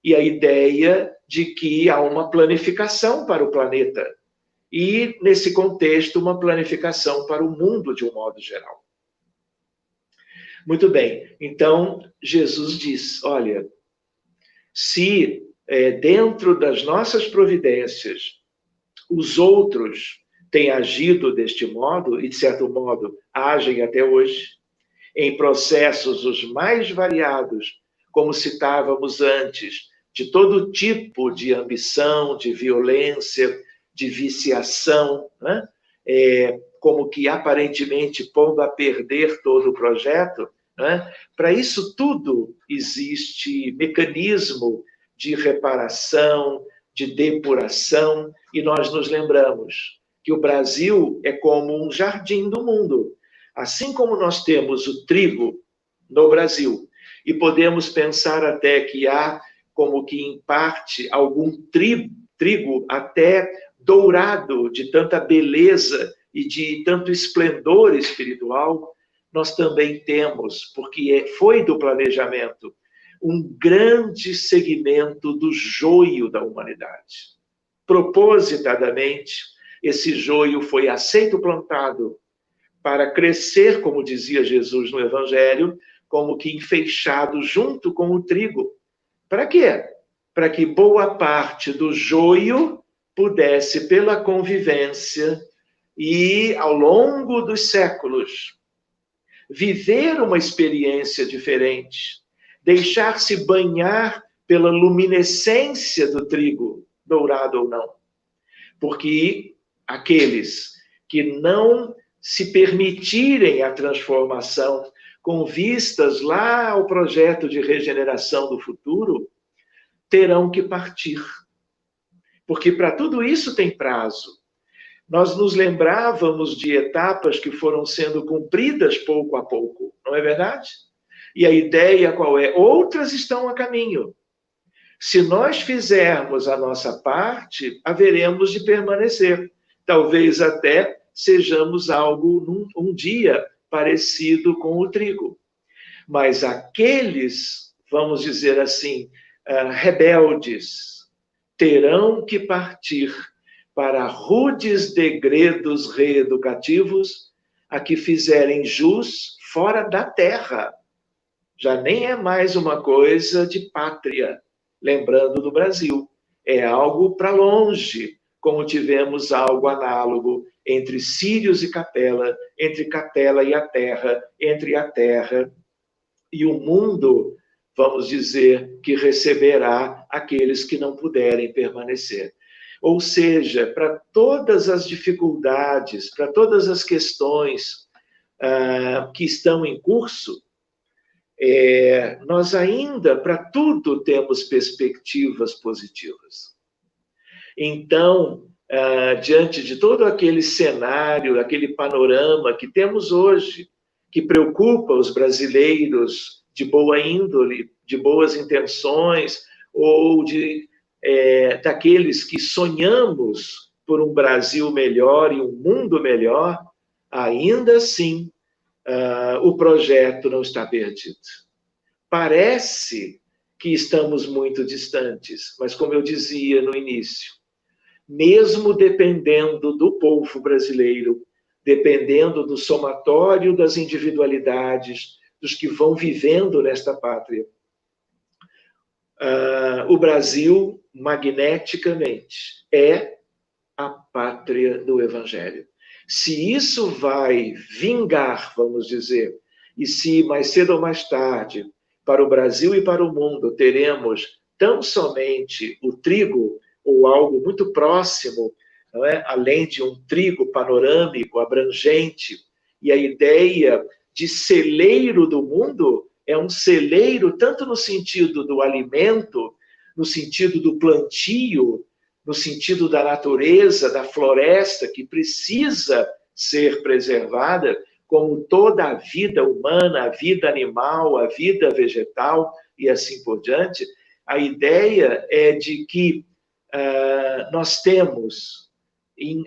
e a ideia de que há uma planificação para o planeta. E, nesse contexto, uma planificação para o mundo de um modo geral. Muito bem. Então, Jesus diz, olha, se dentro das nossas providências os outros têm agido deste modo, e de certo modo agem até hoje, em processos os mais variados, como citávamos antes, de todo tipo de ambição, de violência, de viciação, né? Como que aparentemente pondo a perder todo o projeto, né? Para isso tudo existe mecanismo de reparação, de depuração, e nós nos lembramos que o Brasil é como um jardim do mundo. Assim como nós temos o trigo no Brasil, e podemos pensar até que há como que em parte algum trigo até dourado de tanta beleza e de tanto esplendor espiritual, nós também temos, porque foi do planejamento, um grande segmento do joio da humanidade. Propositadamente, esse joio foi aceito plantado para crescer, como dizia Jesus no Evangelho, como que enfeixado junto com o trigo. Para quê? Para que boa parte do joio pudesse, pela convivência e ao longo dos séculos, viver uma experiência diferente, deixar-se banhar pela luminescência do trigo, dourado ou não. Porque aqueles que não se permitirem a transformação com vistas lá ao projeto de regeneração do futuro, terão que partir. Porque para tudo isso tem prazo. Nós nos lembrávamos de etapas que foram sendo cumpridas pouco a pouco, não é verdade? E a ideia qual é? Outras estão a caminho. Se nós fizermos a nossa parte, haveremos de permanecer. Talvez até sejamos algo um dia parecido com o trigo. Mas aqueles, vamos dizer assim, rebeldes, terão que partir para rudes degredos reeducativos a que fizerem jus fora da terra. Já nem é mais uma coisa de pátria, lembrando do Brasil. É algo para longe, como tivemos algo análogo entre Sírios e Capela, entre Capela e a terra, entre a terra e o mundo, vamos dizer, que receberá aqueles que não puderem permanecer. Ou seja, para todas as dificuldades, para todas as questões que estão em curso, nós ainda, para tudo, temos perspectivas positivas. Então, diante de todo aquele cenário, aquele panorama que temos hoje, que preocupa os brasileiros de boa índole, de boas intenções, ou daqueles que sonhamos por um Brasil melhor e um mundo melhor, ainda assim, o projeto não está perdido. Parece que estamos muito distantes, mas como eu dizia no início, mesmo dependendo do povo brasileiro, dependendo do somatório das individualidades, dos que vão vivendo nesta pátria, o Brasil, magneticamente, é a pátria do Evangelho. Se isso vai vingar, vamos dizer, e se mais cedo ou mais tarde, para o Brasil e para o mundo, teremos tão somente o trigo, ou algo muito próximo, não é? Além de um trigo panorâmico, abrangente, e a ideia de celeiro do mundo é um celeiro tanto no sentido do alimento, no sentido do plantio, no sentido da natureza, da floresta, que precisa ser preservada, como toda a vida humana, a vida animal, a vida vegetal e assim por diante. A ideia é de que nós temos,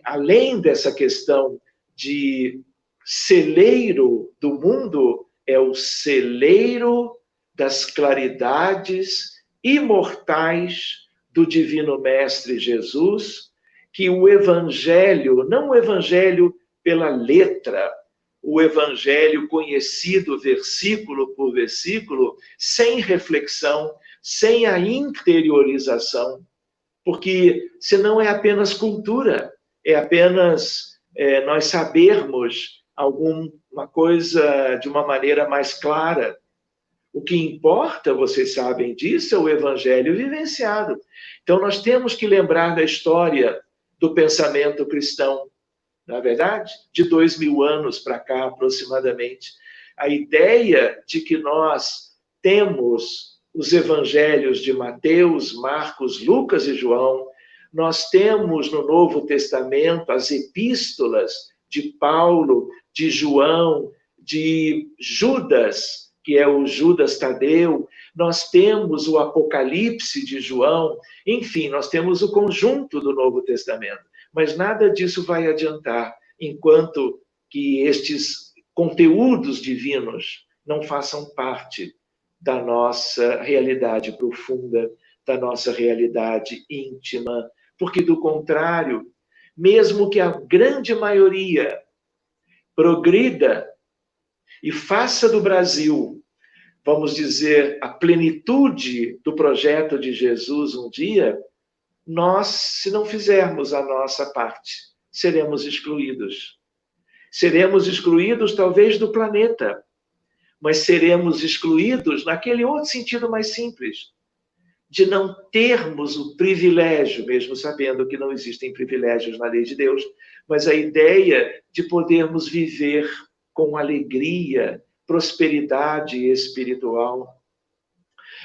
além dessa questão de celeiro do mundo, é o celeiro das claridades imortais do Divino Mestre Jesus, que o Evangelho, não o Evangelho pela letra, o Evangelho conhecido versículo por versículo, sem reflexão, sem a interiorização, porque senão é apenas cultura, é apenas nós sabermos alguma coisa de uma maneira mais clara. O que importa, vocês sabem disso, é o Evangelho vivenciado. Então, nós temos que lembrar da história do pensamento cristão, não é verdade? De 2000 anos para cá, aproximadamente. A ideia de que nós temos os Evangelhos de Mateus, Marcos, Lucas e João, nós temos no Novo Testamento as epístolas de Paulo, de João, de Judas, que é o Judas Tadeu, nós temos o Apocalipse de João, enfim, nós temos o conjunto do Novo Testamento. Mas nada disso vai adiantar enquanto que estes conteúdos divinos não façam parte da nossa realidade profunda, da nossa realidade íntima, porque, do contrário, mesmo que a grande maioria progrida e faça do Brasil, vamos dizer, a plenitude do projeto de Jesus um dia, nós, se não fizermos a nossa parte, seremos excluídos. Seremos excluídos, talvez, do planeta, mas seremos excluídos naquele outro sentido mais simples, de não termos o privilégio, mesmo sabendo que não existem privilégios na lei de Deus, mas a ideia de podermos viver com alegria, prosperidade espiritual,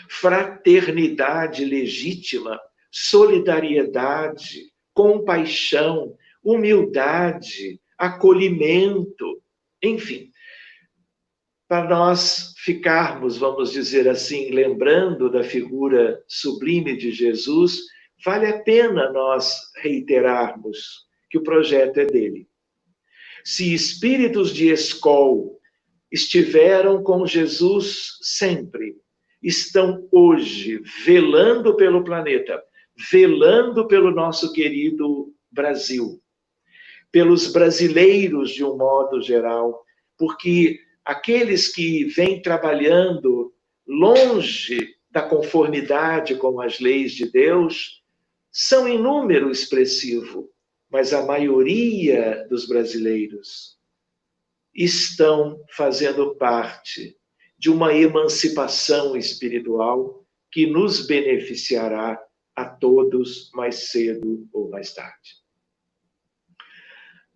fraternidade legítima, solidariedade, compaixão, humildade, acolhimento, enfim. Para nós ficarmos, vamos dizer assim, lembrando da figura sublime de Jesus, vale a pena nós reiterarmos que o projeto é dele. Se espíritos de escol estiveram com Jesus sempre, estão hoje velando pelo planeta, velando pelo nosso querido Brasil, pelos brasileiros de um modo geral, porque aqueles que vêm trabalhando longe da conformidade com as leis de Deus são em número expressivo, mas a maioria dos brasileiros estão fazendo parte de uma emancipação espiritual que nos beneficiará a todos mais cedo ou mais tarde.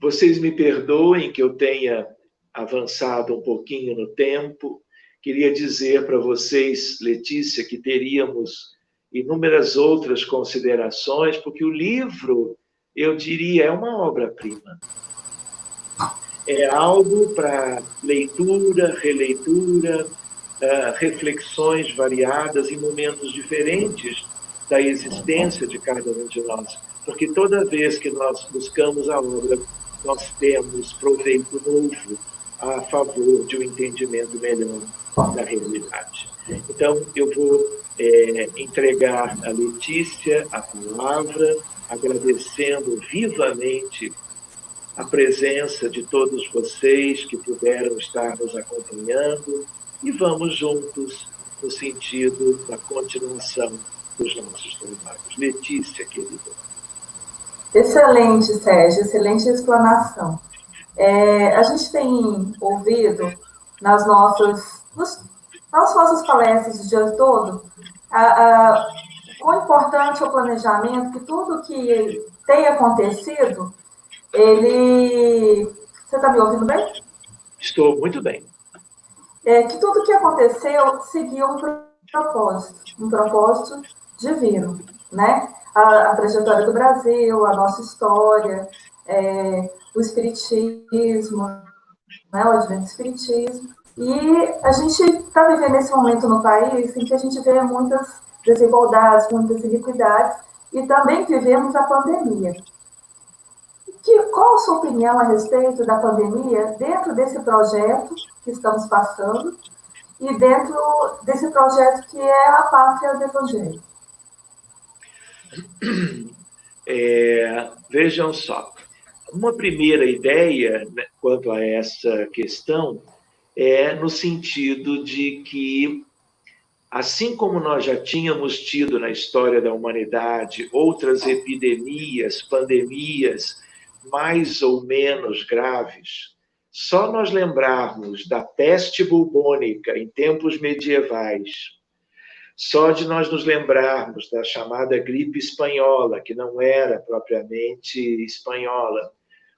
Vocês me perdoem que eu tenha avançado um pouquinho no tempo. Queria dizer para vocês, Letícia, que teríamos inúmeras outras considerações, porque o livro, eu diria, é uma obra-prima. É algo para leitura, releitura, reflexões variadas em momentos diferentes da existência de cada um de nós. Porque toda vez que nós buscamos a obra, nós temos proveito novo a favor de um entendimento melhor da realidade. Então, eu vou entregar a Letícia a palavra, agradecendo vivamente a presença de todos vocês que puderam estar nos acompanhando, e vamos juntos no sentido da continuação dos nossos trabalhos. Letícia, querida. Excelente, Sérgio, excelente explanação. A gente tem ouvido nas nossas palestras o dia todo quão importante é o planejamento, que tudo que tem acontecido, Você está me ouvindo bem? Estou muito bem. Que tudo que aconteceu seguia um propósito divino, né? A trajetória do Brasil, a nossa história, o espiritismo, né? O advento do espiritismo. E a gente está vivendo nesse momento no país em que a gente vê muitas desigualdades, muitas iniquidades, e também vivemos a pandemia. Qual a sua opinião a respeito da pandemia dentro desse projeto que estamos passando e dentro desse projeto que é a Pátria do Evangelho? Vejam só, uma primeira ideia, né, quanto a essa questão é no sentido de que, assim como nós já tínhamos tido na história da humanidade outras epidemias, pandemias, mais ou menos graves, só nós lembrarmos da peste bubônica em tempos medievais, só de nós nos lembrarmos da chamada gripe espanhola, que não era propriamente espanhola,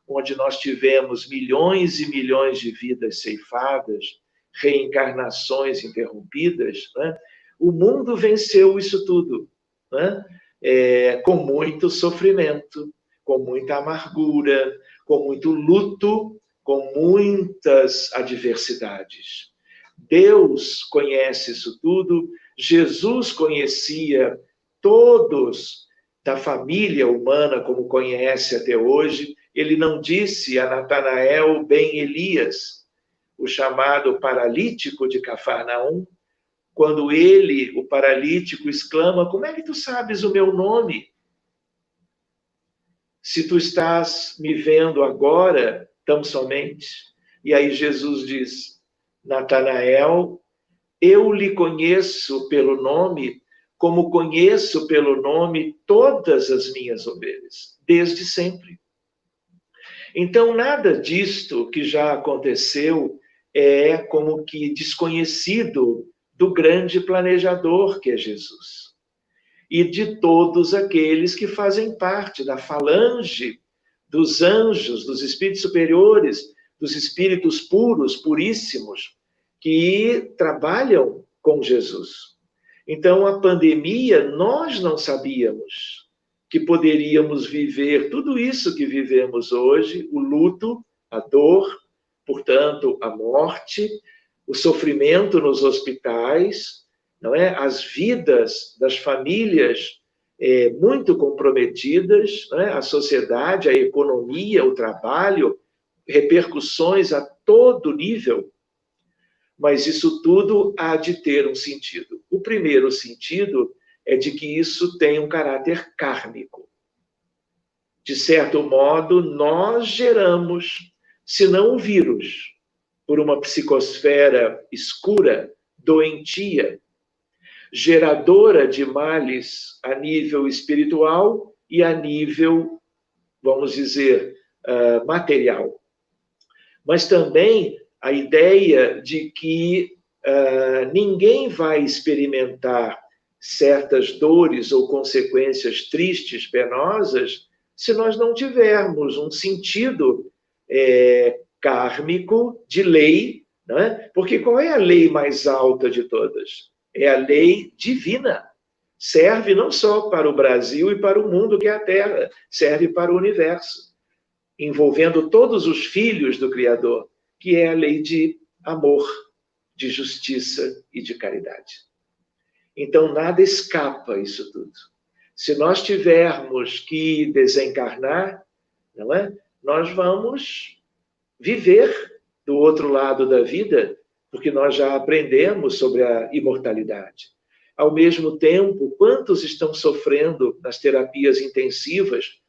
onde nós tivemos milhões e milhões de vidas ceifadas, reencarnações interrompidas, né? O mundo venceu isso tudo, né? Com muito sofrimento, com muita amargura, com muito luto, com muitas adversidades. Deus conhece isso tudo, Jesus conhecia todos da família humana como conhece até hoje. Ele não disse a Natanael ben Elias, o chamado paralítico de Cafarnaum, quando ele, o paralítico, exclama: como é que tu sabes o meu nome? Se tu estás me vendo agora, tão somente. E aí Jesus diz: Natanael, eu lhe conheço pelo nome, como conheço pelo nome todas as minhas ovelhas, desde sempre. Então, nada disto que já aconteceu é como que desconhecido do grande planejador que é Jesus. E de todos aqueles que fazem parte da falange dos anjos, dos espíritos superiores, dos espíritos puros, puríssimos, que trabalham com Jesus. Então, a pandemia, nós não sabíamos que poderíamos viver tudo isso que vivemos hoje, o luto, a dor, portanto, a morte, o sofrimento nos hospitais, não é? As vidas das famílias muito comprometidas, não é? A sociedade, a economia, o trabalho, repercussões a todo nível. Mas isso tudo há de ter um sentido. O primeiro sentido é de que isso tem um caráter kármico. De certo modo, nós geramos, se não o vírus, por uma psicosfera escura, doentia, geradora de males a nível espiritual e a nível, vamos dizer, material. Mas também a ideia de que ninguém vai experimentar certas dores ou consequências tristes, penosas, se nós não tivermos um sentido kármico de lei, né? Porque qual é a lei mais alta de todas? É a lei divina. Serve não só para o Brasil e para o mundo, que é a Terra, serve para o universo, envolvendo todos os filhos do Criador, que é a lei de amor, de justiça e de caridade. Então, nada escapa isso tudo. Se nós tivermos que desencarnar, não é? Nós vamos viver do outro lado da vida, porque nós já aprendemos sobre a imortalidade. Ao mesmo tempo, quantos estão sofrendo nas terapias intensivas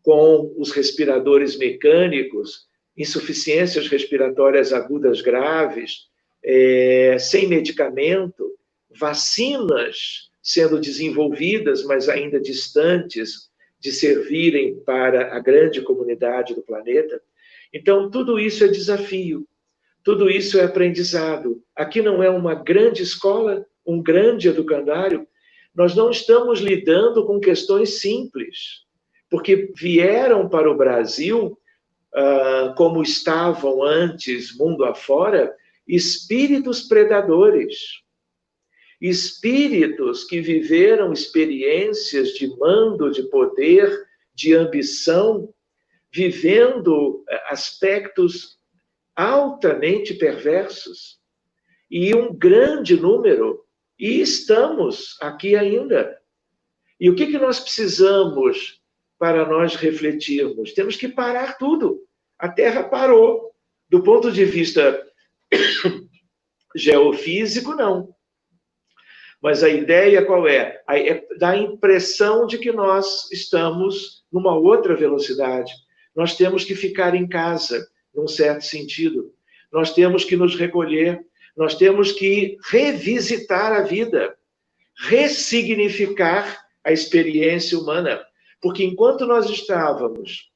com os respiradores mecânicos, insuficiências respiratórias agudas graves, sem medicamento, vacinas sendo desenvolvidas, mas ainda distantes de servirem para a grande comunidade do planeta. Então, tudo isso é desafio, tudo isso é aprendizado. Aqui não é uma grande escola, um grande educandário. Nós não estamos lidando com questões simples, porque vieram para o Brasil, como estavam antes, mundo afora, espíritos predadores. Espíritos que viveram experiências de mando, de poder, de ambição, vivendo aspectos altamente perversos. E um grande número, e estamos aqui ainda. E o que nós precisamos para nós refletirmos? Temos que parar tudo. A Terra parou. Do ponto de vista geofísico, não. Mas a ideia qual é? Dá a impressão de que nós estamos numa outra velocidade. Nós temos que ficar em casa, num certo sentido. Nós temos que nos recolher. Nós temos que revisitar a vida, ressignificar a experiência humana. Porque enquanto nós estávamos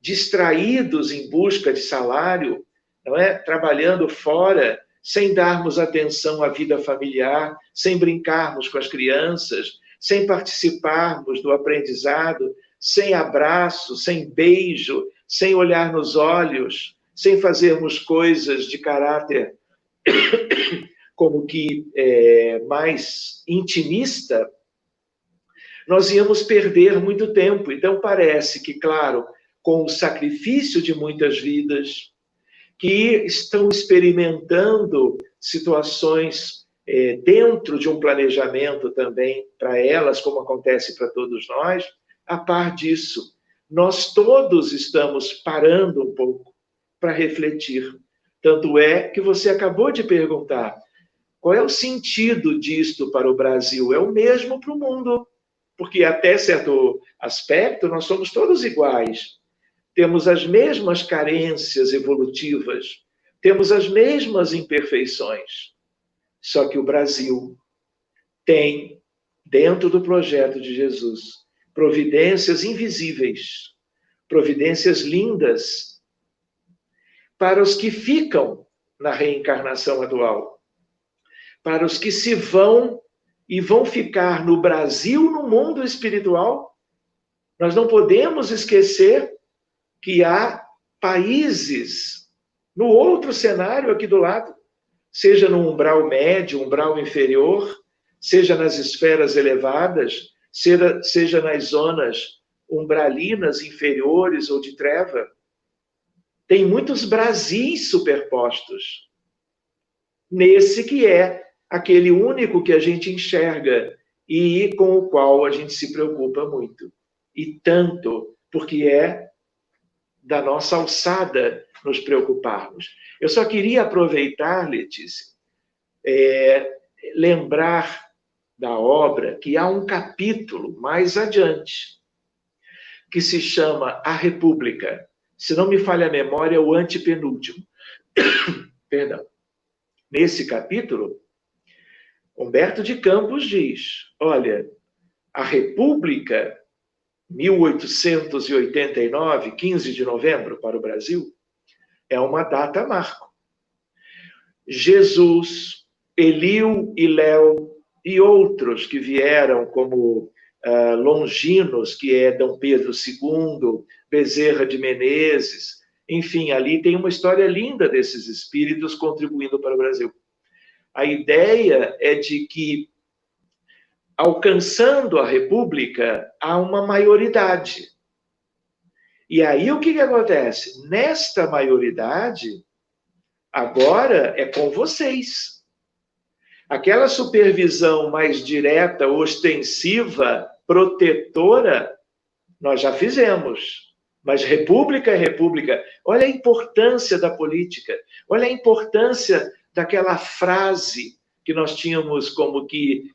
distraídos em busca de salário, não é? Trabalhando fora, sem darmos atenção à vida familiar, sem brincarmos com as crianças, sem participarmos do aprendizado, sem abraço, sem beijo, sem olhar nos olhos, sem fazermos coisas de caráter como que mais intimista, nós íamos perder muito tempo. Então parece que, claro, com o sacrifício de muitas vidas, que estão experimentando situações dentro de um planejamento também para elas, como acontece para todos nós, a par disso, nós todos estamos parando um pouco para refletir. Tanto é que você acabou de perguntar, qual é o sentido disto para o Brasil? É o mesmo para o mundo, porque até certo aspecto nós somos todos iguais. Temos as mesmas carências evolutivas, temos as mesmas imperfeições. Só que o Brasil tem, dentro do projeto de Jesus, providências invisíveis, providências lindas, para os que ficam na reencarnação atual, para os que se vão e vão ficar no Brasil, no mundo espiritual. Nós não podemos esquecer que há países no outro cenário aqui do lado, seja no umbral médio, umbral inferior, seja nas esferas elevadas, seja nas zonas umbralinas inferiores ou de treva. Tem muitos Brasis superpostos. Nesse que é aquele único que a gente enxerga e com o qual a gente se preocupa muito. E tanto, porque é da nossa alçada nos preocuparmos. Eu só queria aproveitar, Letícia, lembrar da obra que há um capítulo mais adiante, que se chama A República. Se não me falha a memória, é o antepenúltimo. Perdão. Nesse capítulo, Humberto de Campos diz, olha, a República 1889, 15 de novembro, para o Brasil, é uma data marco. Jesus, Eliu e Léo e outros que vieram como Longinos, que é Dom Pedro II, Bezerra de Menezes, enfim, ali tem uma história linda desses espíritos contribuindo para o Brasil. A ideia é de que, alcançando a República, há uma maioridade. E aí o que acontece? Nesta maioridade, agora é com vocês. Aquela supervisão mais direta, ostensiva, protetora, nós já fizemos. Mas república é república. Olha a importância da política. Olha a importância daquela frase que nós tínhamos como que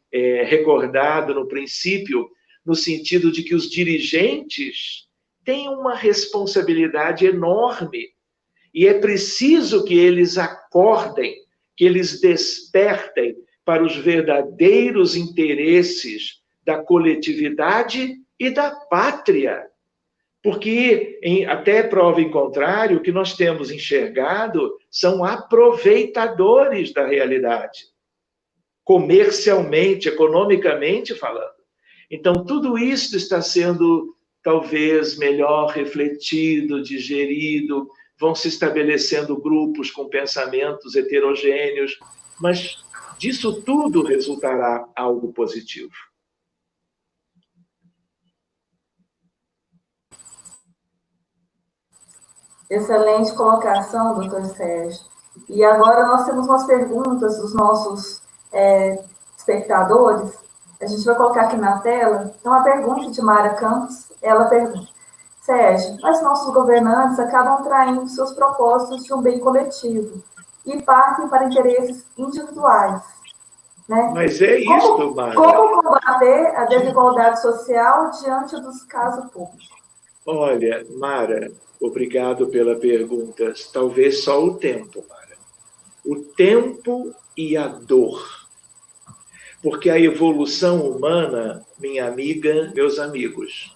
recordado no princípio, no sentido de que os dirigentes têm uma responsabilidade enorme e é preciso que eles acordem, que eles despertem, para os verdadeiros interesses da coletividade e da pátria. Porque, até prova em contrário, o que nós temos enxergado são aproveitadores da realidade, comercialmente, economicamente falando. Então, tudo isso está sendo, talvez, melhor refletido, digerido, vão se estabelecendo grupos com pensamentos heterogêneos, mas disso tudo resultará algo positivo. Excelente colocação, doutor Sérgio. E agora nós temos umas perguntas dos nossos espectadores. A gente vai colocar aqui na tela. Então, a pergunta de Mara Campos, ela pergunta: Sérgio, mas nossos governantes acabam traindo seus propósitos de um bem coletivo e partem para interesses individuais. Né? Mas é isso, Mara. Como combater a desigualdade social diante dos casos públicos? Olha, Mara, obrigado pela pergunta. Talvez só o tempo, Mara. O tempo e a dor. Porque a evolução humana, minha amiga, meus amigos,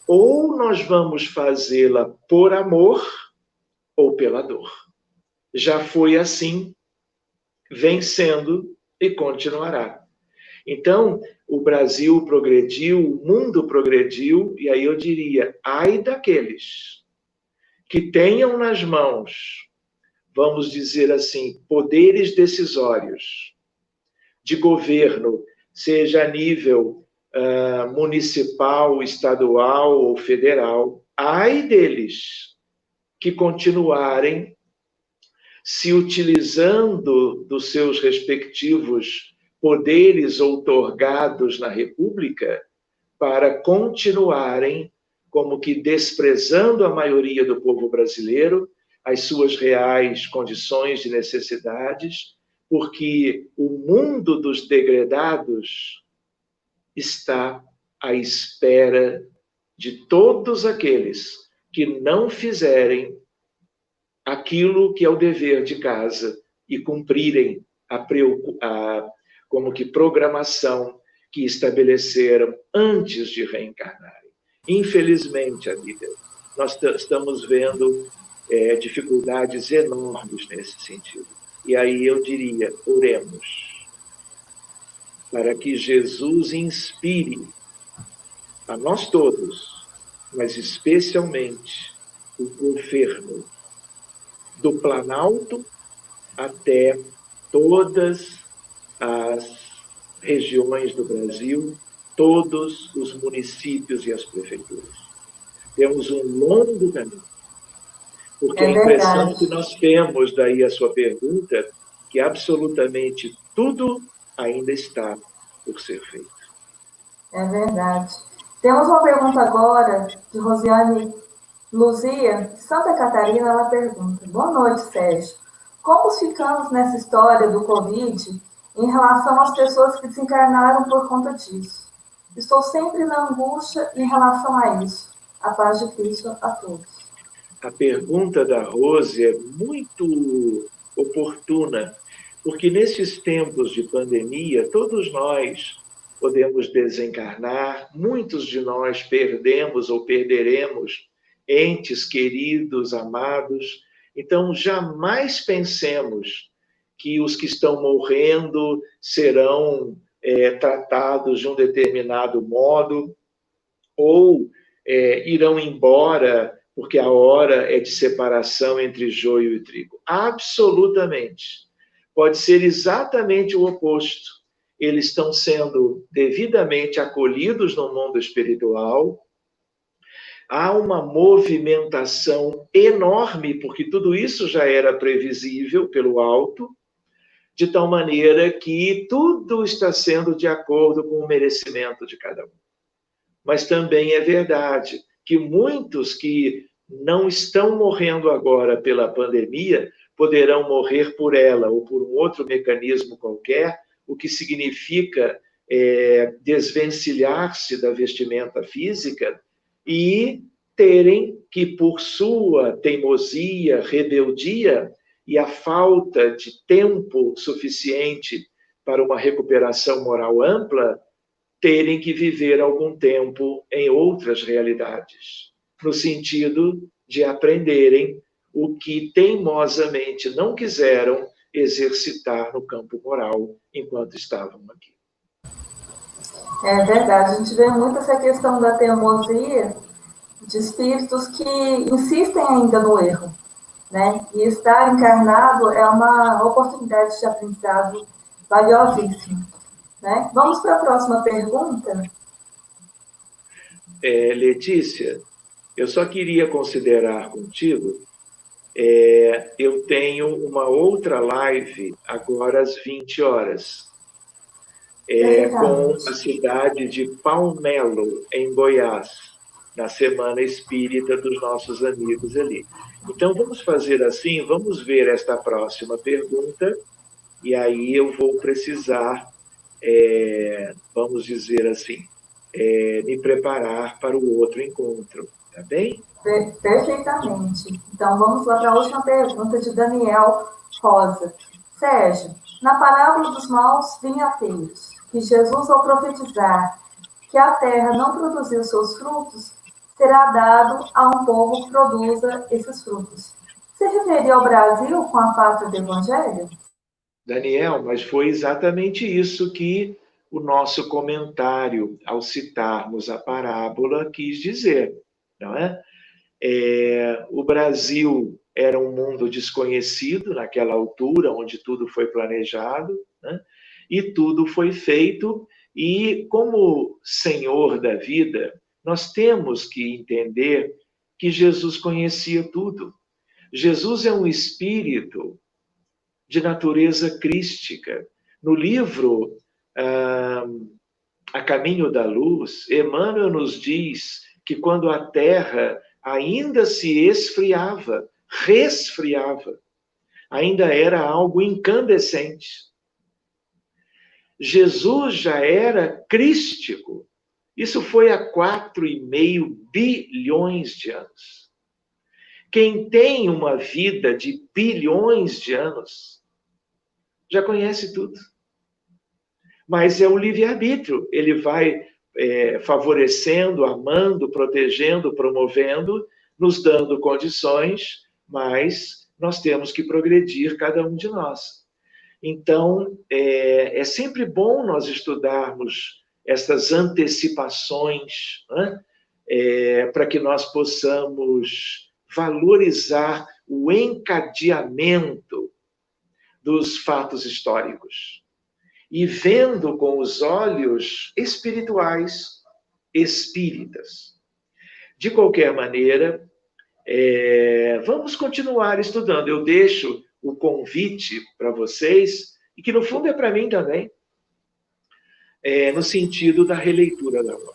ou nós vamos fazê-la por amor ou pela dor. Já foi assim, vem sendo e continuará. Então, o Brasil progrediu, o mundo progrediu, e aí eu diria, ai daqueles que tenham nas mãos, vamos dizer assim, poderes decisórios de governo, seja a nível municipal, estadual ou federal, ai deles que continuarem se utilizando dos seus respectivos poderes outorgados na República para continuarem como que desprezando a maioria do povo brasileiro, as suas reais condições de necessidades, porque o mundo dos degredados está à espera de todos aqueles que não fizerem aquilo que é o dever de casa e cumprirem como que programação que estabeleceram antes de reencarnarem. Infelizmente, amiga, nós estamos vendo dificuldades enormes nesse sentido. E aí eu diria, oremos, para que Jesus inspire a nós todos, mas especialmente o governo, do Planalto até todas as regiões do Brasil, todos os municípios e as prefeituras. Temos um longo caminho. Porque a impressão que nós temos, daí a sua pergunta, que absolutamente tudo ainda está por ser feito. É verdade. Temos uma pergunta agora de Rosiane Luzia, de Santa Catarina. Ela pergunta: boa noite, Sérgio. Como ficamos nessa história do Covid em relação às pessoas que desencarnaram por conta disso? Estou sempre na angústia em relação a isso. A paz de Cristo a todos. A pergunta da Rose é muito oportuna, porque nesses tempos de pandemia, todos nós podemos desencarnar, muitos de nós perdemos ou perderemos entes queridos, amados. Então, jamais pensemos que os que estão morrendo serão tratados de um determinado modo ou irão embora porque a hora é de separação entre joio e trigo. Absolutamente. Pode ser exatamente o oposto. Eles estão sendo devidamente acolhidos no mundo espiritual. Há uma movimentação enorme, porque tudo isso já era previsível pelo alto, de tal maneira que tudo está sendo de acordo com o merecimento de cada um. Mas também é verdade que muitos que não estão morrendo agora pela pandemia poderão morrer por ela ou por um outro mecanismo qualquer, o que significa desvencilhar-se da vestimenta física e terem que, por sua teimosia, rebeldia e a falta de tempo suficiente para uma recuperação moral ampla, terem que viver algum tempo em outras realidades, no sentido de aprenderem o que teimosamente não quiseram exercitar no campo moral enquanto estavam aqui. É verdade, a gente vê muito essa questão da teimosia de espíritos que insistem ainda no erro, né? E estar encarnado é uma oportunidade de aprendizado valiosíssima, né? Vamos para a próxima pergunta? Letícia, eu só queria considerar contigo, eu tenho uma outra live agora às 20 horas, com a cidade de Palmelo, em Goiás, na Semana Espírita dos nossos amigos ali. Então, vamos fazer assim, vamos ver esta próxima pergunta, e aí eu vou precisar, vamos dizer assim, me preparar para o outro encontro, tá bem? Perfeitamente. Então, vamos lá para a última pergunta de Daniel Rosa. Sérgio, na parábola dos maus vinhateiros, que Jesus, ao profetizar que a terra não produziu seus frutos, será dado a um povo que produza esses frutos. Se referia ao Brasil com a pátria do Evangelho? Daniel, mas foi exatamente isso que o nosso comentário, ao citarmos a parábola, quis dizer, não é? O Brasil era um mundo desconhecido naquela altura, onde tudo foi planejado, né? E tudo foi feito, e como Senhor da vida, nós temos que entender que Jesus conhecia tudo. Jesus é um espírito de natureza crística. No livro A Caminho da Luz, Emmanuel nos diz que quando a Terra ainda se esfriava, resfriava, ainda era algo incandescente. Jesus já era crístico. Isso foi há 4,5 bilhões de anos. Quem tem uma vida de bilhões de anos já conhece tudo. Mas é o livre-arbítrio. Ele vai favorecendo, amando, protegendo, promovendo, nos dando condições, mas nós temos que progredir, cada um de nós. Então, é sempre bom nós estudarmos essas antecipações, né? Para que nós possamos valorizar o encadeamento dos fatos históricos e vendo com os olhos espirituais, espíritas. De qualquer maneira, vamos continuar estudando. Eu deixo o convite para vocês, e que no fundo é para mim também, no sentido da releitura da obra.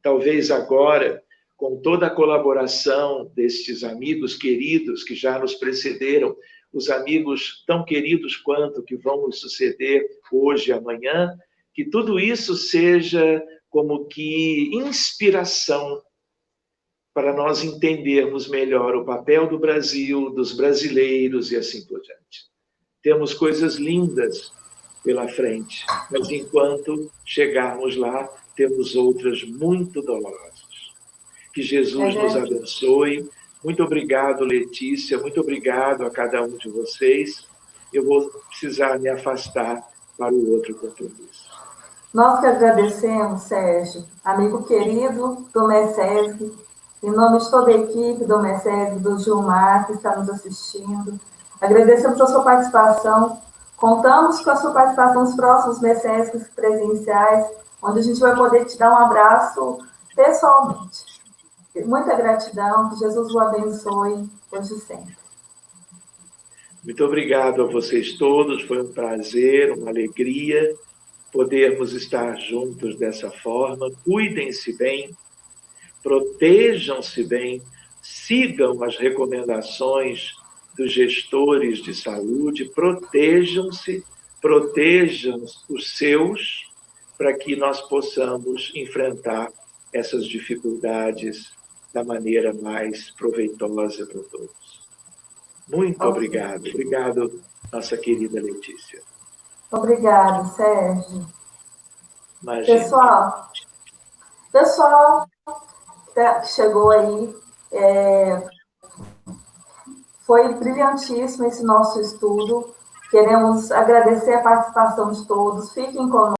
Talvez agora, com toda a colaboração destes amigos queridos que já nos precederam, os amigos tão queridos quanto que vão nos suceder hoje e amanhã, que tudo isso seja como que inspiração para nós entendermos melhor o papel do Brasil, dos brasileiros e assim por diante. Temos coisas lindas pela frente, mas enquanto chegarmos lá, temos outras muito dolorosas. Que Jesus nos abençoe. Muito obrigado, Letícia. Muito obrigado a cada um de vocês. Eu vou precisar me afastar para o outro compromisso. Nós que agradecemos, Sérgio, amigo querido do MESESG, em nome de toda a equipe do MESESG, do Gilmar, que está nos assistindo. Agradecemos a sua participação. Contamos com a sua participação nos próximos MESESGs presenciais, onde a gente vai poder te dar um abraço pessoalmente. Muita gratidão, que Jesus o abençoe hoje e sempre. Muito obrigado a vocês todos, foi um prazer, uma alegria podermos estar juntos dessa forma. Cuidem-se bem, protejam-se bem, sigam as recomendações dos gestores de saúde, protejam-se, protejam os seus, para que nós possamos enfrentar essas dificuldades da maneira mais proveitosa para todos. Muito obrigado. Obrigado, nossa querida Letícia. Obrigada, Sérgio. Imagina. Pessoal que chegou aí, foi brilhantíssimo esse nosso estudo. Queremos agradecer a participação de todos. Fiquem conosco.